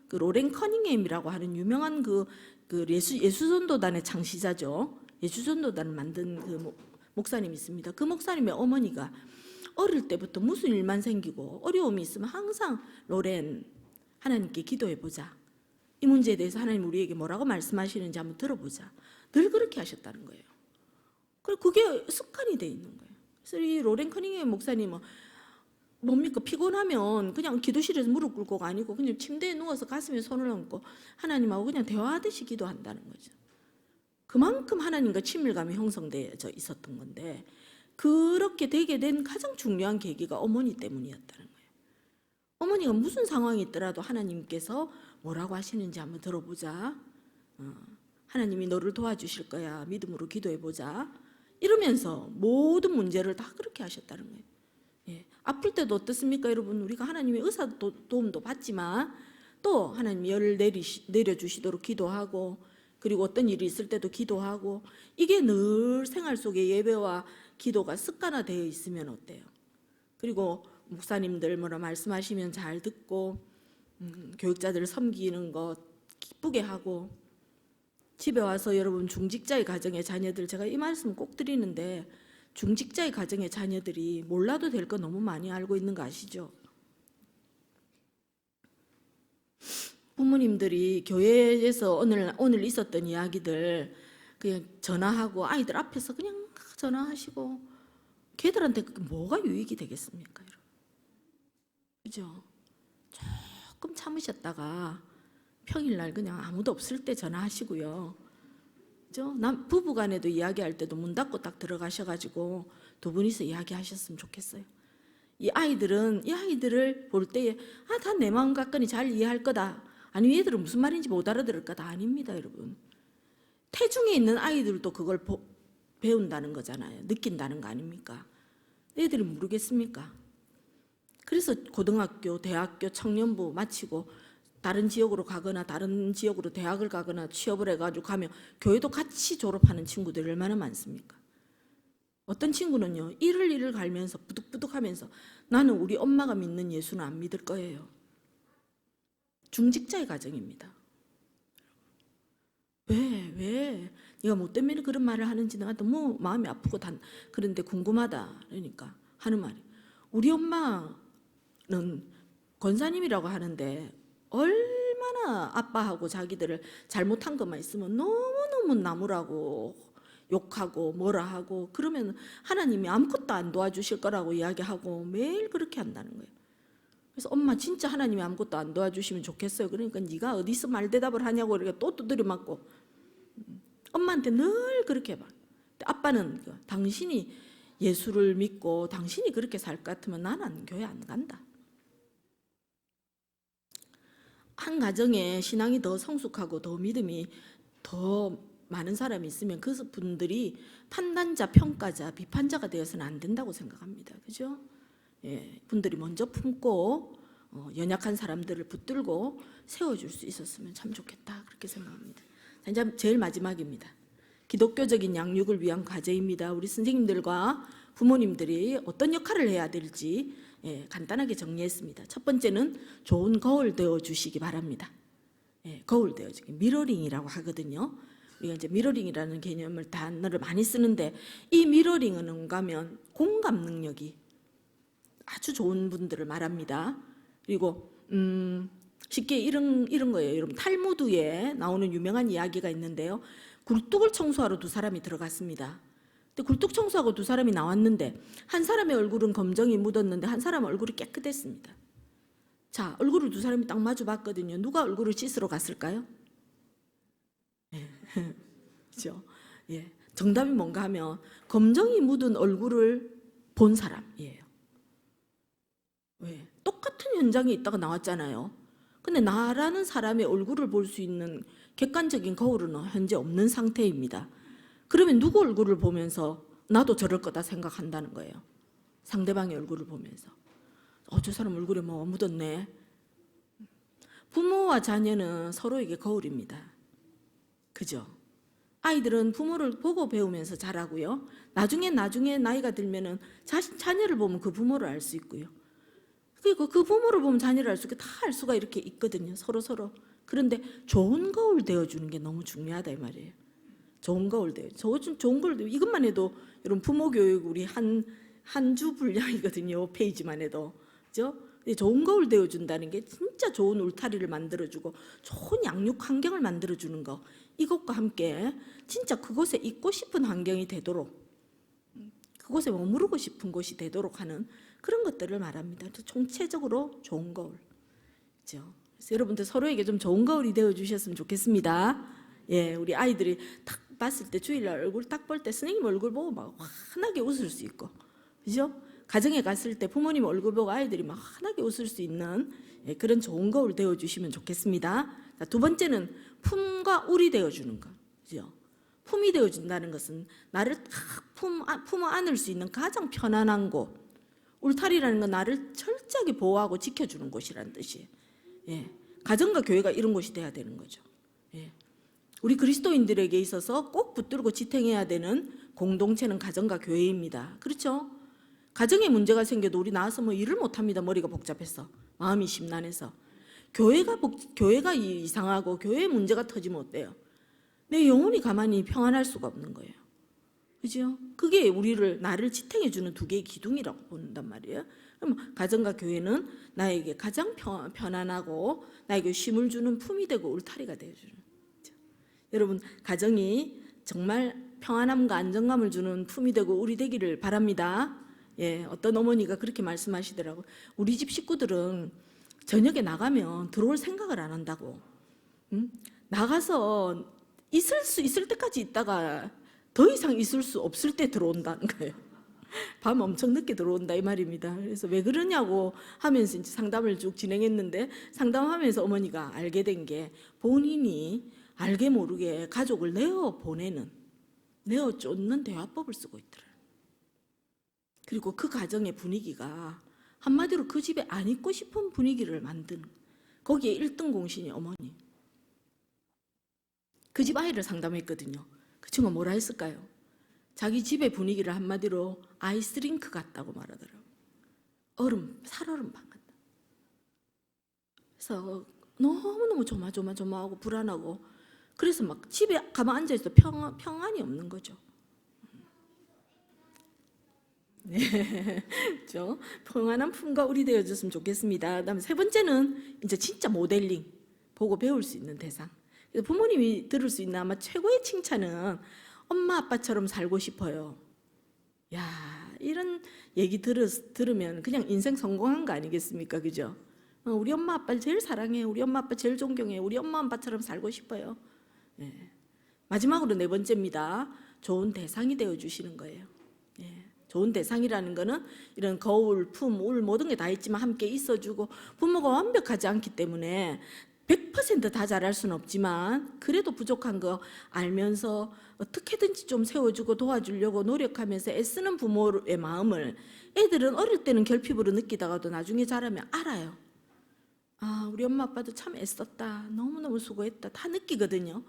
그 로렌 커닝햄이라고 하는 유명한 그 예수전도단의 창시자죠. 예수전도단을 만든 그 목사님이 있습니다. 그 목사님의 어머니가 어릴 때부터 무슨 일만 생기고 어려움이 있으면 항상 로렌 하나님께 기도해 보자. 이 문제에 대해서 하나님 우리에게 뭐라고 말씀하시는지 한번 들어보자. 늘 그렇게 하셨다는 거예요. 그리고 그게 습관이 돼 있는 거예요. 그래서 이 로렌 커닝햄 목사님은 뭡니까? 피곤하면 그냥 기도실에서 무릎 꿇고가 아니고 그냥 침대에 누워서 가슴에 손을 얹고 하나님하고 그냥 대화하듯이 기도한다는 거죠. 그만큼 하나님과 친밀감이 형성되어져 있었던 건데 그렇게 되게 된 가장 중요한 계기가 어머니 때문이었다는 거예요. 어머니가 무슨 상황이 있더라도 하나님께서 뭐라고 하시는지 한번 들어보자. 하나님이 너를 도와주실 거야. 믿음으로 기도해보자. 이러면서 모든 문제를 다 그렇게 하셨다는 거예요. 아플 때도 어떻습니까 여러분? 우리가 하나님의 의사 도움도 받지만 또 하나님이 열을 내려주시도록 기도하고 그리고 어떤 일이 있을 때도 기도하고 이게 늘 생활 속에 예배와 기도가 습관화되어 있으면 어때요? 그리고 목사님들 뭐라 말씀하시면 잘 듣고 교육자들 섬기는 것 기쁘게 하고 집에 와서 여러분 중직자의 가정의 자녀들 제가 이 말씀 꼭 드리는데 중직자의 가정의 자녀들이 몰라도 될 거 너무 많이 알고 있는 거 아시죠? 부모님들이 교회에서 오늘 있었던 이야기들 그냥 전화하고 아이들 앞에서 그냥 전화하시고 걔들한테 그게 뭐가 유익이 되겠습니까? 여러분? 그죠? 조금 참으셨다가 평일날 그냥 아무도 없을 때 전화하시고요. 부부간에도 이야기할 때도 문 닫고 딱 들어가셔가지고 두 분이서 이야기하셨으면 좋겠어요. 이 아이들을 볼 때에 다 내 마음 같거니 잘 이해할 거다. 아니 얘들은 무슨 말인지 못 알아들을 거다. 아닙니다, 여러분. 태중에 있는 아이들도 그걸 배운다는 거잖아요. 느낀다는 거 아닙니까? 애들이 모르겠습니까? 그래서 고등학교, 대학교, 청년부 마치고 다른 지역으로 가거나 다른 지역으로 대학을 가거나 취업을 해가지고 가면 교회도 같이 졸업하는 친구들이 얼마나 많습니까? 어떤 친구는요 일을 갈면서 부득부득하면서 나는 우리 엄마가 믿는 예수는 안 믿을 거예요. 중직자의 가정입니다. 왜 네가 뭐 때문에 그런 말을 하는지 내가 너무 마음이 아프고 그런데 궁금하다. 그러니까 하는 말이 우리 엄마는 권사님이라고 하는데 얼마나 아빠하고 자기들을 잘못한 것만 있으면 너무너무 나무라고 욕하고 뭐라 하고 그러면 하나님이 아무것도 안 도와주실 거라고 이야기하고 매일 그렇게 한다는 거예요. 그래서 엄마 진짜 하나님이 아무것도 안 도와주시면 좋겠어요. 그러니까 네가 어디서 말대답을 하냐고 이렇게 또 두드려 맞고 엄마한테 늘 그렇게 해봐. 아빠는 당신이 예수를 믿고 당신이 그렇게 살 것 같으면 나는 교회 안 간다. 한 가정에 신앙이 더 성숙하고 더 믿음이 더 많은 사람이 있으면 그 분들이 판단자, 평가자, 비판자가 되어서는 안 된다고 생각합니다. 그죠? 분들이 먼저 품고 연약한 사람들을 붙들고 세워줄 수 있었으면 참 좋겠다 그렇게 생각합니다. 자, 이제 제일 마지막입니다. 기독교적인 양육을 위한 과제입니다. 우리 선생님들과 부모님들이 어떤 역할을 해야 될지 간단하게 정리했습니다. 첫 번째는 좋은 거울 되어 주시기 바랍니다. 예, 거울 되어주기, 미러링이라고 하거든요. 우리가 이제 미러링이라는 개념을 단어를 많이 쓰는데, 이 미러링은 뭔가 하면 공감 능력이 아주 좋은 분들을 말합니다. 그리고 쉽게 이런 거예요. 여러분, 탈무드에 나오는 유명한 이야기가 있는데요. 굴뚝을 청소하러 두 사람이 들어갔습니다. 근데 굴뚝 청소하고 두 사람이 나왔는데, 한 사람의 얼굴은 검정이 묻었는데 한 사람 얼굴이 깨끗했습니다. 자, 얼굴을 두 사람이 딱 마주 봤거든요. 누가 얼굴을 씻으러 갔을까요? 예. 그죠? 예. 정답이 뭔가 하면 검정이 묻은 얼굴을 본 사람이에요. 왜? 똑같은 현장에 있다가 나왔잖아요. 근데 나라는 사람의 얼굴을 볼 수 있는 객관적인 거울은 현재 없는 상태입니다. 그러면 누구 얼굴을 보면서 나도 저럴 거다 생각한다는 거예요. 상대방의 얼굴을 보면서. 저 사람 얼굴에 뭐 묻었네. 부모와 자녀는 서로에게 거울입니다. 그죠? 아이들은 부모를 보고 배우면서 자라고요. 나중에 나이가 들면은 자녀를 보면 그 부모를 알 수 있고요. 그리고 그 부모를 보면 자녀를 알 수 있게 다 알 수가 이렇게 있거든요. 서로. 그런데 좋은 거울 되어주는 게 너무 중요하다 이 말이에요. 좋은 거울 되어. 좋은 거울 되어. 이것만 해도 여러분 부모 교육 우리 한 주 분량이거든요. 페이지만 해도. 그죠? 좋은 거울 되어준다는 게 진짜 좋은 울타리를 만들어주고 좋은 양육 환경을 만들어주는 거, 이것과 함께 진짜 그곳에 있고 싶은 환경이 되도록, 그곳에 머무르고 싶은 곳이 되도록 하는 그런 것들을 말합니다. 총체적으로 좋은 거울. 그죠? 그래서 여러분들 서로에게 좀 좋은 거울이 되어주셨으면 좋겠습니다. 예, 우리 아이들이 딱 봤을 때 주일날 얼굴 딱 볼 때 선생님 얼굴 보고 막 환하게 웃을 수 있고, 그죠? 가정에 갔을 때 부모님 얼굴 보고 아이들이 막 환하게 웃을 수 있는 그런 좋은 거울 되어주시면 좋겠습니다. 자, 두 번째는 품과 울이 되어주는 거. 그죠? 품이 되어준다는 것은 나를 딱 품어 안을 수 있는 가장 편안한 곳. 울타리라는 건 나를 철저하게 보호하고 지켜주는 곳이라는 뜻이에요. 예. 가정과 교회가 이런 곳이 돼야 되는 거죠. 예. 우리 그리스도인들에게 있어서 꼭 붙들고 지탱해야 되는 공동체는 가정과 교회입니다. 그렇죠? 가정에 문제가 생겨도 우리 나와서 뭐 일을 못합니다. 머리가 복잡해서, 마음이 심란해서. 교회가 이상하고 교회에 문제가 터지면 어때요? 내 영혼이 가만히 평안할 수가 없는 거예요. 그죠? 그게 나를 지탱해주는 두 개의 기둥이라고 본단 말이에요. 그럼 가정과 교회는 나에게 가장 편안하고 나에게 쉼을 주는 품이 되고 울타리가 되어주는 거죠. 여러분, 가정이 정말 평안함과 안정감을 주는 품이 되고 울이 되기를 바랍니다. 예, 어떤 어머니가 그렇게 말씀하시더라고. 우리 집 식구들은 저녁에 나가면 들어올 생각을 안 한다고. 나가서 있을 때까지 있다가 더 이상 있을 수 없을 때 들어온다는 거예요. 밤 엄청 늦게 들어온다 이 말입니다. 그래서 왜 그러냐고 하면서 이제 상담을 쭉 진행했는데, 상담하면서 어머니가 알게 된 게 본인이 알게 모르게 가족을 내어 쫓는 대화법을 쓰고 있더라고요. 그리고 그 가정의 분위기가 한마디로 그 집에 안 있고 싶은 분위기를 만드는, 거기에 1등 공신이 어머니. 그 집 아이를 상담했거든요. 그 친구가 뭐라 했을까요? 자기 집의 분위기를 한마디로 아이스링크 같다고 말하더라고요. 살얼음 방 같다. 그래서 너무너무 조마조마하고 불안하고, 그래서 막 집에 가만 앉아있어도 평안이 없는 거죠. 네, 그렇죠? 평안한 품과 울이 되어줬으면 좋겠습니다. 그다음에 세 번째는 이제 진짜 모델링, 보고 배울 수 있는 대상. 부모님이 들을 수 있는 아마 최고의 칭찬은 엄마 아빠처럼 살고 싶어요. 야, 이런 얘기 들으면 그냥 인생 성공한 거 아니겠습니까? 그죠? 우리 엄마 아빠를 제일 사랑해, 우리 엄마 아빠 제일 존경해, 우리 엄마 아빠처럼 살고 싶어요. 네. 마지막으로 네 번째입니다. 좋은 대상이 되어주시는 거예요. 네. 좋은 대상이라는 거는 이런 거울, 품, 울 모든 게 다 있지만 함께 있어주고, 부모가 완벽하지 않기 때문에 100% 다 잘할 수는 없지만 그래도 부족한 거 알면서 어떻게든지 좀 세워주고 도와주려고 노력하면서 애쓰는 부모의 마음을 애들은 어릴 때는 결핍으로 느끼다가도 나중에 자라면 알아요. 아, 우리 엄마 아빠도 참 애썼다, 너무너무 수고했다, 다 느끼거든요.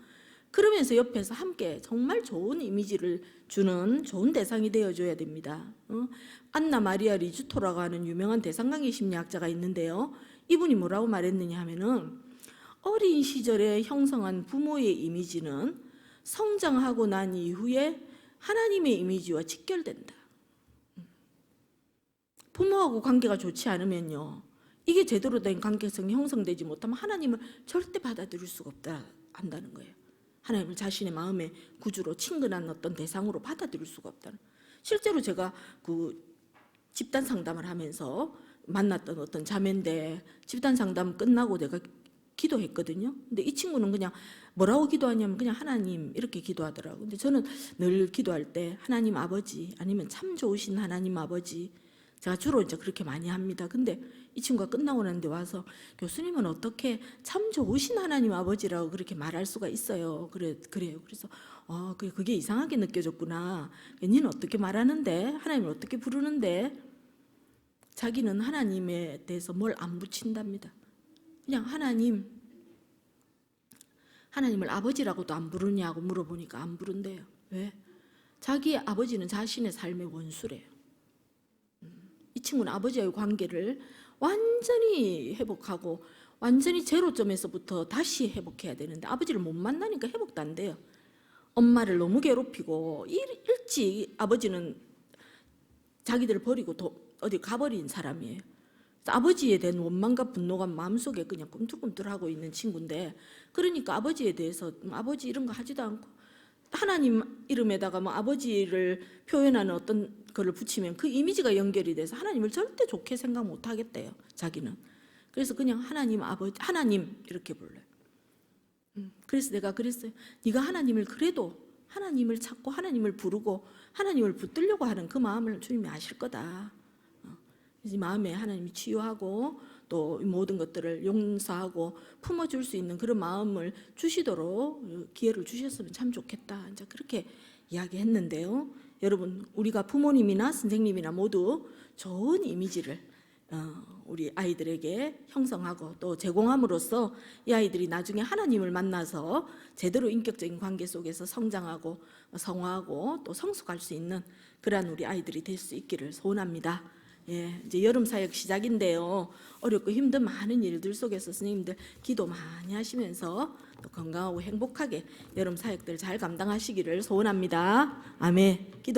그러면서 옆에서 함께 정말 좋은 이미지를 주는 좋은 대상이 되어줘야 됩니다. 안나 마리아 리주토라고 하는 유명한 대상관계 심리학자가 있는데요. 이분이 뭐라고 말했느냐 하면은, 어린 시절에 형성한 부모의 이미지는 성장하고 난 이후에 하나님의 이미지와 직결된다. 부모하고 관계가 좋지 않으면요, 이게 제대로 된 관계성이 형성되지 못하면 하나님을 절대 받아들일 수가 없다 한다는 거예요. 하나님을 자신의 마음의 구주로 친근한 어떤 대상으로 받아들일 수가 없다는. 실제로 제가 그 집단 상담을 하면서 만났던 어떤 자매인데, 집단 상담 끝나고 내가 기도했거든요. 근데 이 친구는 그냥 뭐라고 기도하냐면 그냥 하나님 이렇게 기도하더라고요. 근데 저는 늘 기도할 때 하나님 아버지, 아니면 참 좋으신 하나님 아버지, 제가 주로 이제 그렇게 많이 합니다. 근데 이 친구가 끝나고 나는데 와서 교수님은 어떻게 참 좋으신 하나님 아버지라고 그렇게 말할 수가 있어요. 그래요. 그래서 그게 이상하게 느껴졌구나. 니는 어떻게 말하는데? 하나님을 어떻게 부르는데? 자기는 하나님에 대해서 뭘 안 붙인답니다. 그냥 하나님을 아버지라고도 안 부르냐고 물어보니까 안 부른대요. 왜? 자기 아버지는 자신의 삶의 원수래요. 이 친구는 아버지와의 관계를 완전히 회복하고 완전히 제로점에서부터 다시 회복해야 되는데 아버지를 못 만나니까 회복도 안 돼요. 엄마를 너무 괴롭히고 일찍 아버지는 자기들을 버리고 어디 가버린 사람이에요. 아버지에 대한 원망과 분노가 마음속에 그냥 꿈틀꿈틀하고 있는 친구인데, 그러니까 아버지에 대해서 아버지 이런 거 하지도 않고 하나님 이름에다가 뭐 아버지를 표현하는 어떤 거를 붙이면 그 이미지가 연결이 돼서 하나님을 절대 좋게 생각 못 하겠대요, 자기는. 그래서 그냥 하나님 아버지, 하나님 이렇게 불러요. 그래서 내가 그랬어요. 네가 하나님을 그래도 하나님을 찾고 하나님을 부르고 하나님을 붙들려고 하는 그 마음을 주님이 아실 거다. 이 마음에 하나님이 치유하고 또 모든 것들을 용서하고 품어줄 수 있는 그런 마음을 주시도록 기회를 주셨으면 참 좋겠다. 이제 그렇게 이야기했는데요. 여러분, 우리가 부모님이나 선생님이나 모두 좋은 이미지를 우리 아이들에게 형성하고 또 제공함으로써 이 아이들이 나중에 하나님을 만나서 제대로 인격적인 관계 속에서 성장하고 성화하고 또 성숙할 수 있는 그러한 우리 아이들이 될 수 있기를 소원합니다. 예, 이제 여름 사역 시작인데요. 어렵고 힘든 많은 일들 속에서 선생님들 기도 많이 하시면서 또 건강하고 행복하게 여름 사역들 잘 감당하시기를 소원합니다. 아멘. 기도